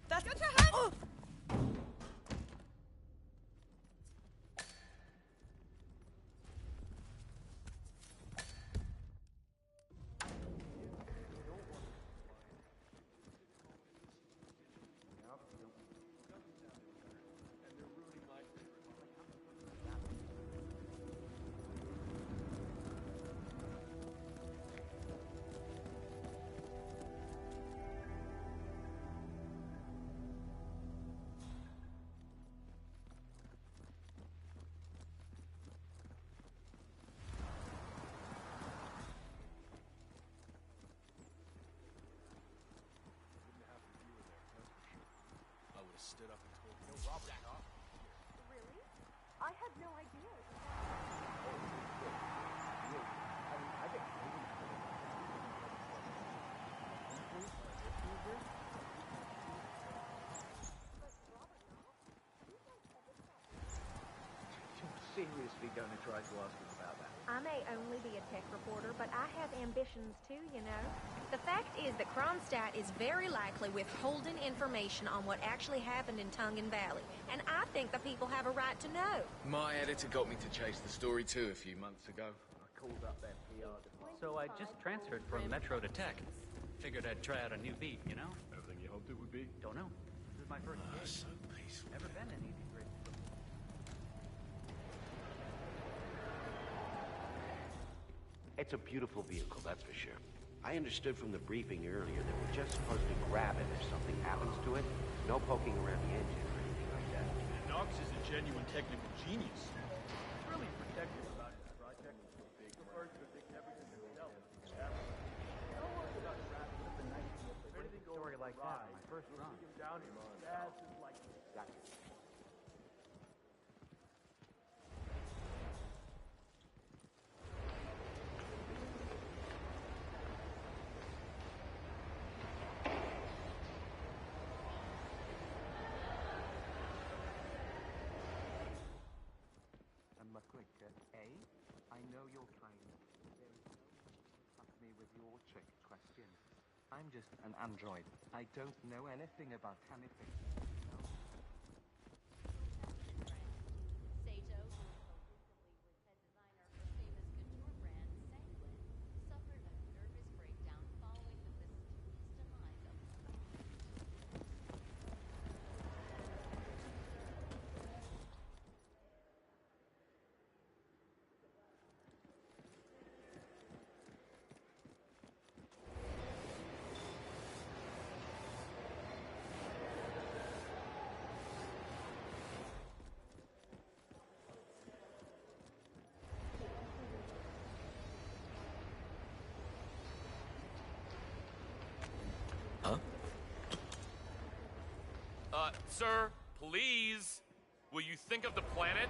That's got your hand. Oh. Stood up and told me. No, Robert, Really? I had no idea. You're seriously going to try to ask us about that? I may only be a tech reporter, but I have ambitions too, you know. The fact is that Kronstadt is very likely withholding information on what actually happened in Tungan Valley, and I think the people have a right to know. My editor got me to chase the story too a few months ago. I called up their PR department. So I just transferred from Metro to Tech. Figured I'd try out a new beat, you know? Everything you hoped it would be? Don't know. This is my first gig. So peaceful. Never been in Easy Bridge. It's a beautiful vehicle, that's for sure. I understood from the briefing earlier that we're just supposed to grab it if something happens to it. No poking around the engine or anything like that. Knox is a genuine technical genius. It's really protective about his project. He prefers to predict everything himself. No worry about wrapping up the night. If anything goes Story like that on my first run. Down his ass is like Gotcha. I know you're kind. There is no up me with your trick questions. I'm just an android. I don't know anything about anything. Sato, who recently was head designer for famous couture brand Sanguine, suffered a nervous breakdown following the mysterious demise of Sir, please, will you think of the planet?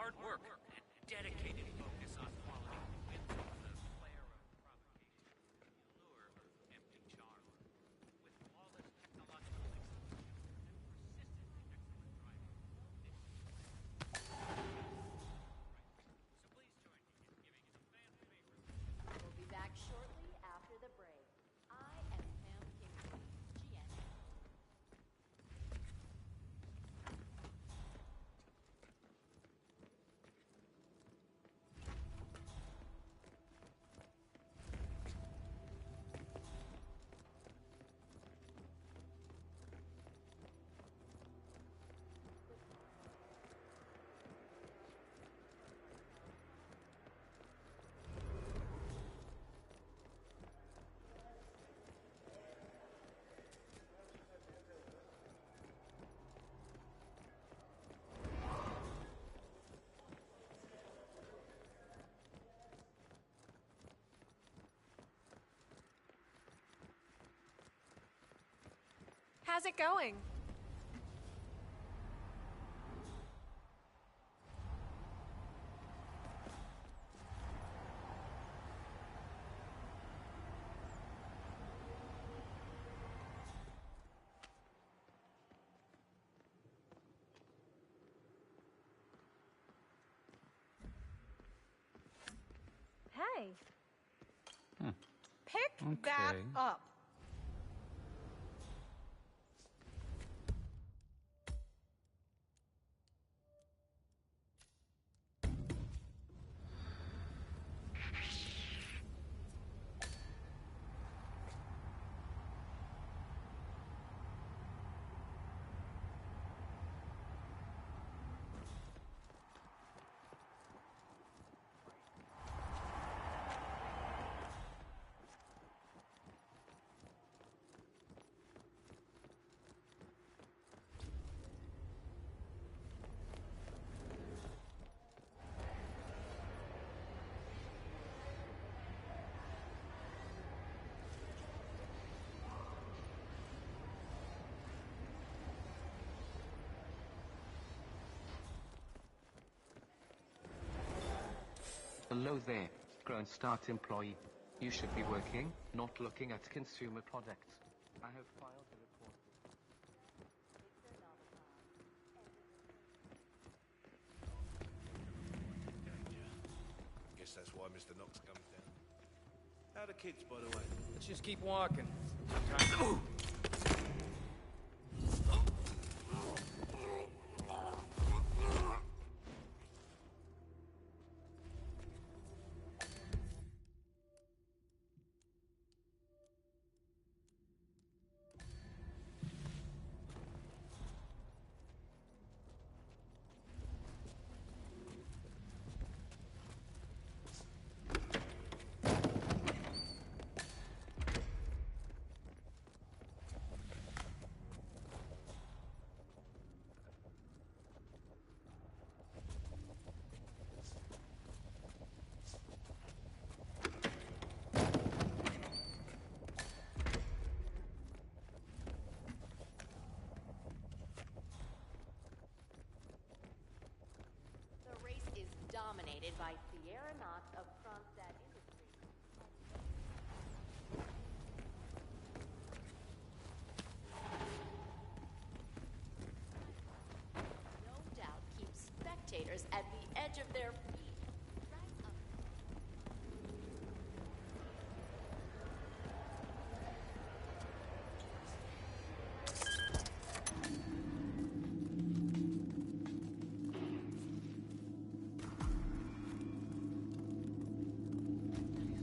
hard work and dedicated focus on quality wins over the flare of provocation, the allure of empty charm. With flawless technological execution and persistently excellent driving, so please join me in giving a fan favorite. We'll be back shortly after the break. I am Pam Kingsley, GN. How's it going? Hey. Pick that up. Hello there, Kronstadt employee. You should be working, not looking at consumer products. I have filed a report. Guess that's why Mr. Knox comes down. How are the kids, by the way? Let's just keep walking. The race is dominated by Sierra Knox of Kronstadt Industries. No doubt keeps spectators at the edge of their feet.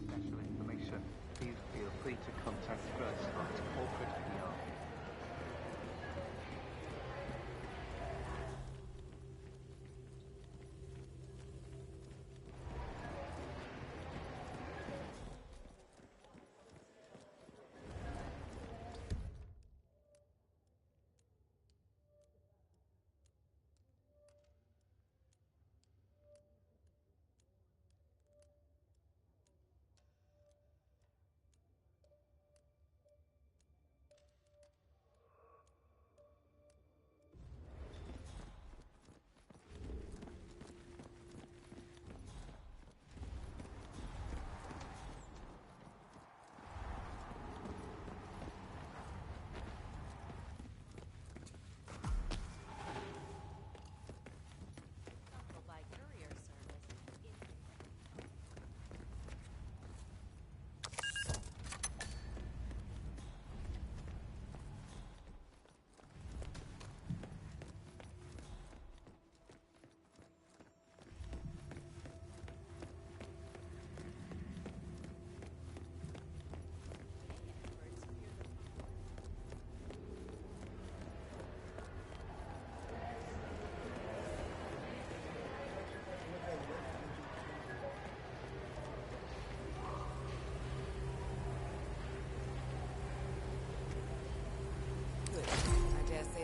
Special information. Please feel free to contact Kronstadt Corporate PR.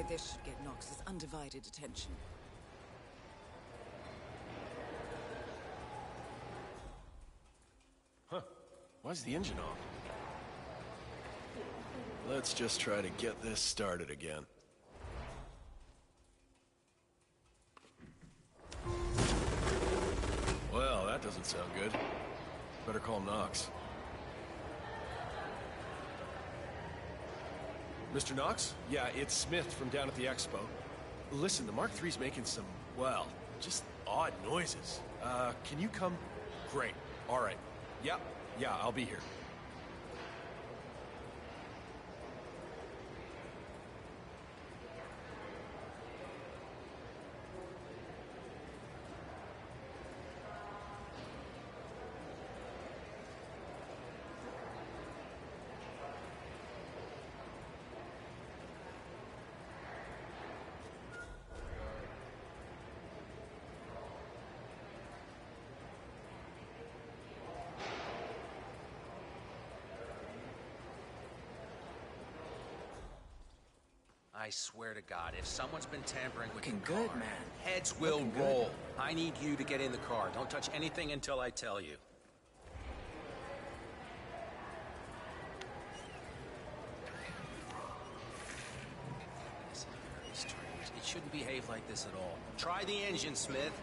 this should get Knox's undivided attention. Huh. Why's the engine off? Let's just try to get this started again. Well, that doesn't sound good. Better call Knox. Mr. Knox? Yeah, it's Smith from down at the expo. Listen, the Mark III's making some, well, just odd noises. Can you come? Great. All right. Yeah, I'll be here. I swear to God, if someone's been tampering with Looking your good, car, man. heads will Looking roll. good. I need you to get in the car. Don't touch anything until I tell you. This is very strange. It shouldn't behave like this at all. Try the engine, Smith.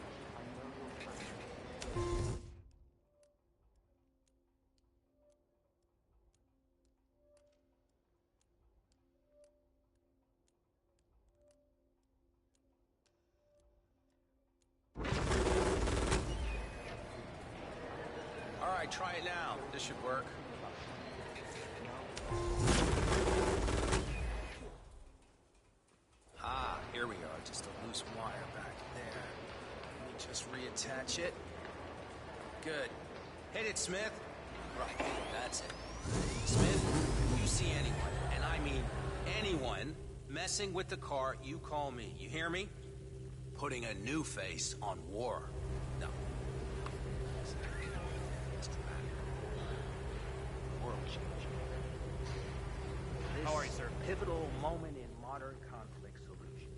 All right, try it now. This should work. Ah, here we are. Just a loose wire back there. Let me just reattach it. Good. Hit it, Smith. Right, that's it. Smith, if you see anyone, and I mean anyone, messing with the car, you call me. You hear me? Putting a new face on war. No. It's dramatic. World changing. How are you, sir? Pivotal moment in modern conflict solution.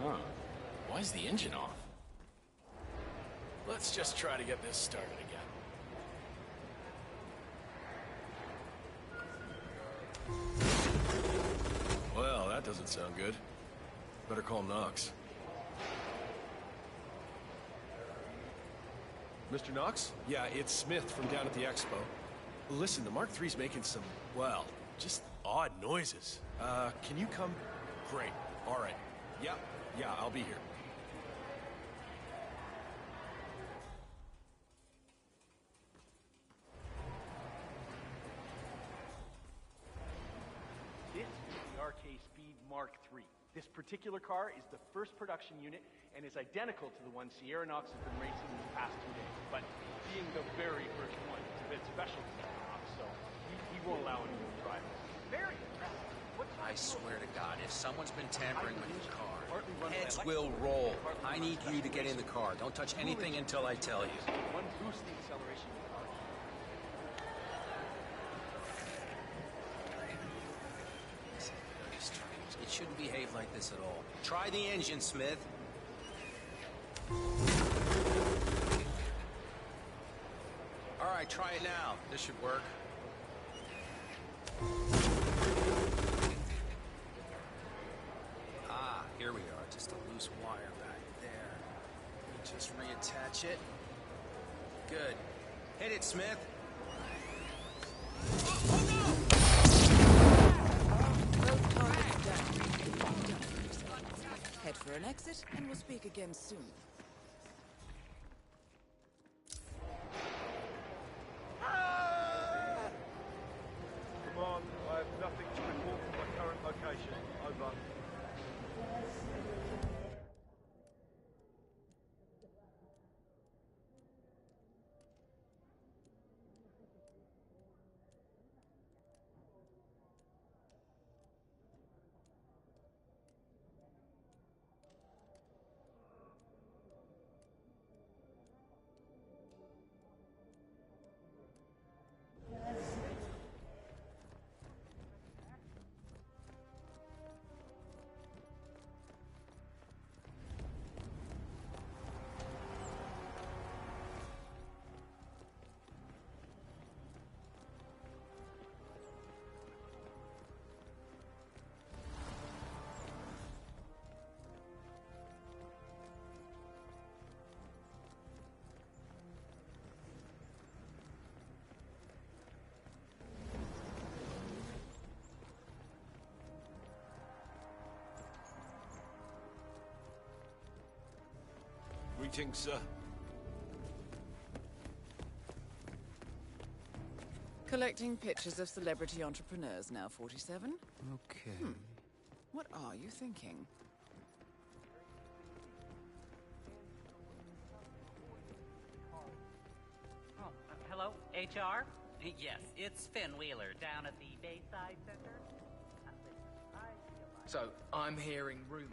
Huh. Why's the engine off? Let's just try to get this started again. Well, that doesn't sound good. Better call Knox. Mr. Knox? Yeah, it's Smith from down at the expo. Listen, the Mark III's making some, well, just odd noises. Can you come? Great. All right. Yeah, I'll be here. This is the RK Speed Mark III. This particular car is the first production unit and is identical to the one Sierra Knox has been racing these past 2 days. But being the very first one, it's a bit special to Sierra Knox, so he won't allow any new drivers. Very impressive. I swear to God, if someo's been tampering with your car, heads will roll. I need you to get in the car. Don't touch anything until I tell you. One boosts the acceleration of the car. This is very strange. It shouldn't behave like this at all. Try the engine, Smith. All right, try it now. This should work. Ah, here we are. Just a loose wire back there. Let me just reattach it. Good. Hit it, Smith. Both targets down. Head for an exit, and we'll speak again soon. Command, I have nothing to report from my current location. Over. Greetings, sir. Collecting pictures of celebrity entrepreneurs now, 47? Okay. What are you thinking? Oh, hello, HR? Yes, it's Finn Wheeler down at the Bayside Center. So, I'm hearing rumors.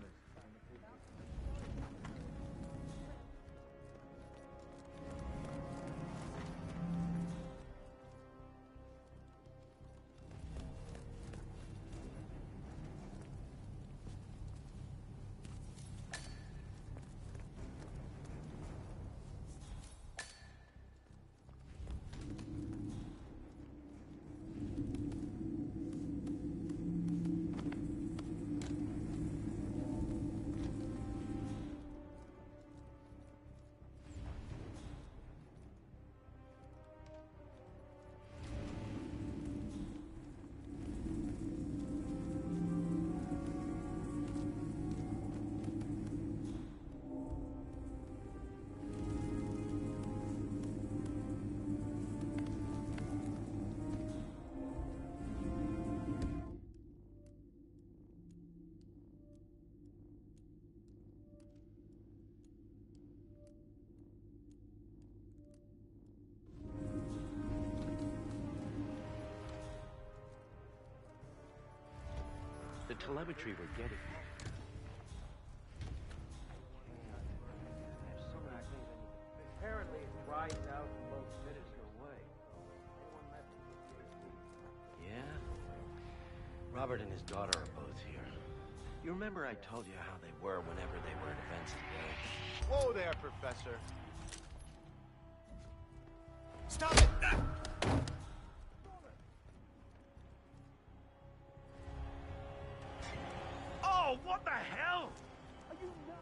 The telemetry we're getting. Apparently it dries out in both minutes away. Yeah? Robert and his daughter are both here. You remember I told you how they were whenever they were at events together? Whoa there, Professor. Stop it! Oh, what the hell?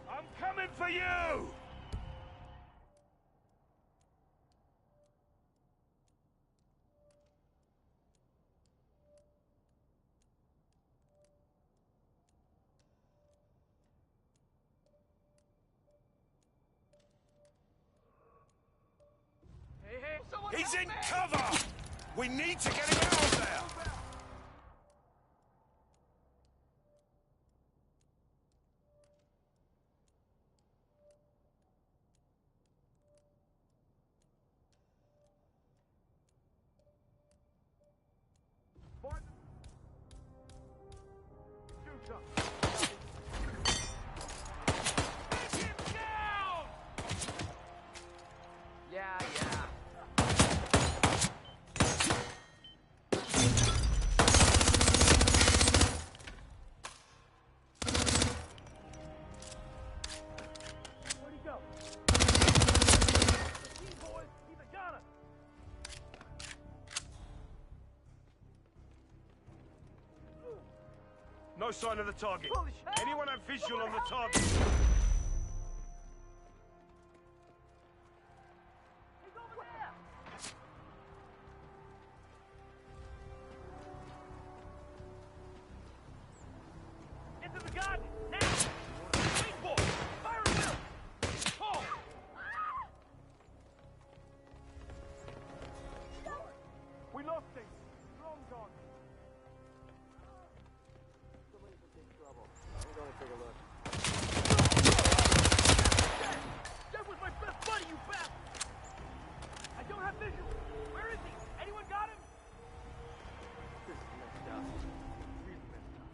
I'm coming for you! He's in cover! We need to get him out of there! Yeah, yeah. Where'd he go? Boys, he's a gunner. No sign of the target. Anyone have visual on the target? Into the garden! Now! Wait, boy! Fire him out! Pull! We lost him! Long gone! Somebody's in big trouble. I'm gonna take a look. That was my best buddy, you bastard! I don't have visual! Where is he? Anyone got him? This is messed up. Really messed up.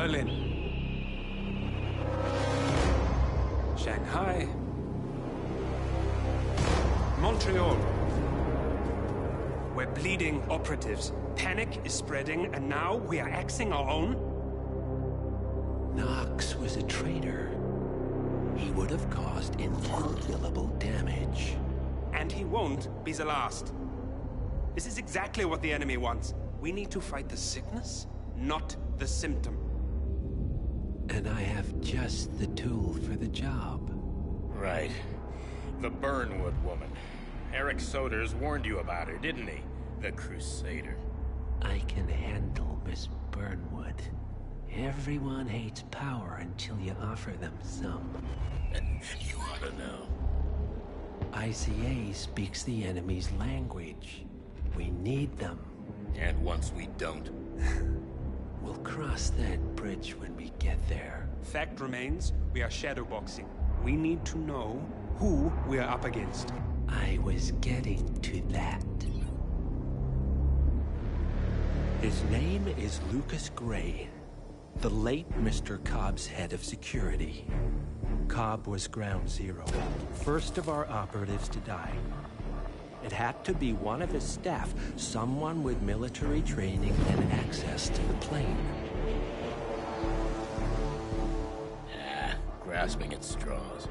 Berlin. Shanghai. Montreal. We're bleeding operatives. Panic is spreading, and now we are axing our own? Knox was a traitor. He would have caused incalculable damage. And he won't be the last. This is exactly what the enemy wants. We need to fight the sickness, not the symptom. And I have just the tool for the job. Right. The Burnwood woman. Eric Soders warned you about her, didn't he? The Crusader. I can handle Miss Burnwood. Everyone hates power until you offer them some. You ought to know. ICA speaks the enemy's language. We need them. And once we don't? We'll cross that bridge when we get there. Fact remains, we are shadowboxing. We need to know who we are up against. I was getting to that. His name is Lucas Gray, the late Mr. Cobb's head of security. Cobb was ground zero, first of our operatives to die. It had to be one of his staff, someone with military training and access to the plane. Grasping at straws.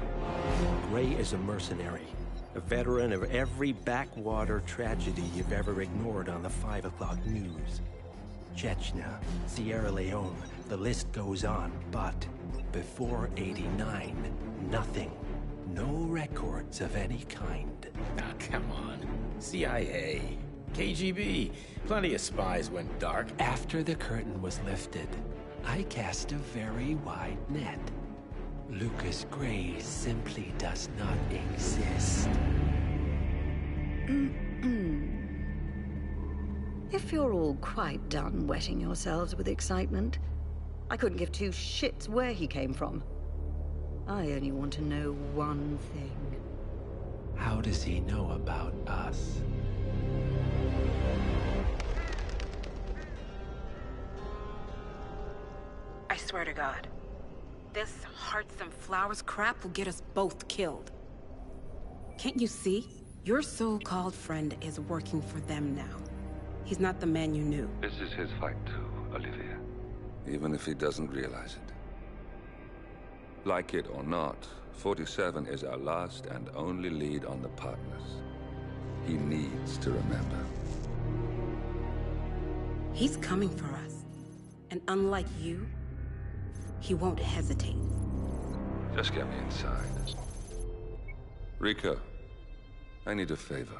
Gray is a mercenary, a veteran of every backwater tragedy you've ever ignored on the 5 o'clock news. Chechnya, Sierra Leone, the list goes on, but before '89, nothing. No records of any kind. Ah, come on. CIA, KGB, plenty of spies went dark. After the curtain was lifted, I cast a very wide net. Lucas Gray simply does not exist. If you're all quite done wetting yourselves with excitement, I couldn't give two shits where he came from. I only want to know one thing. How does he know about us? I swear to God, this hearts and flowers crap will get us both killed. Can't you see? Your so-called friend is working for them now. He's not the man you knew. This is his fight too, Olivia. Even if he doesn't realize it. Like it or not, 47 is our last and only lead on the partners. He needs to remember. He's coming for us. And unlike you, he won't hesitate. Just get me inside. Rico, I need a favor.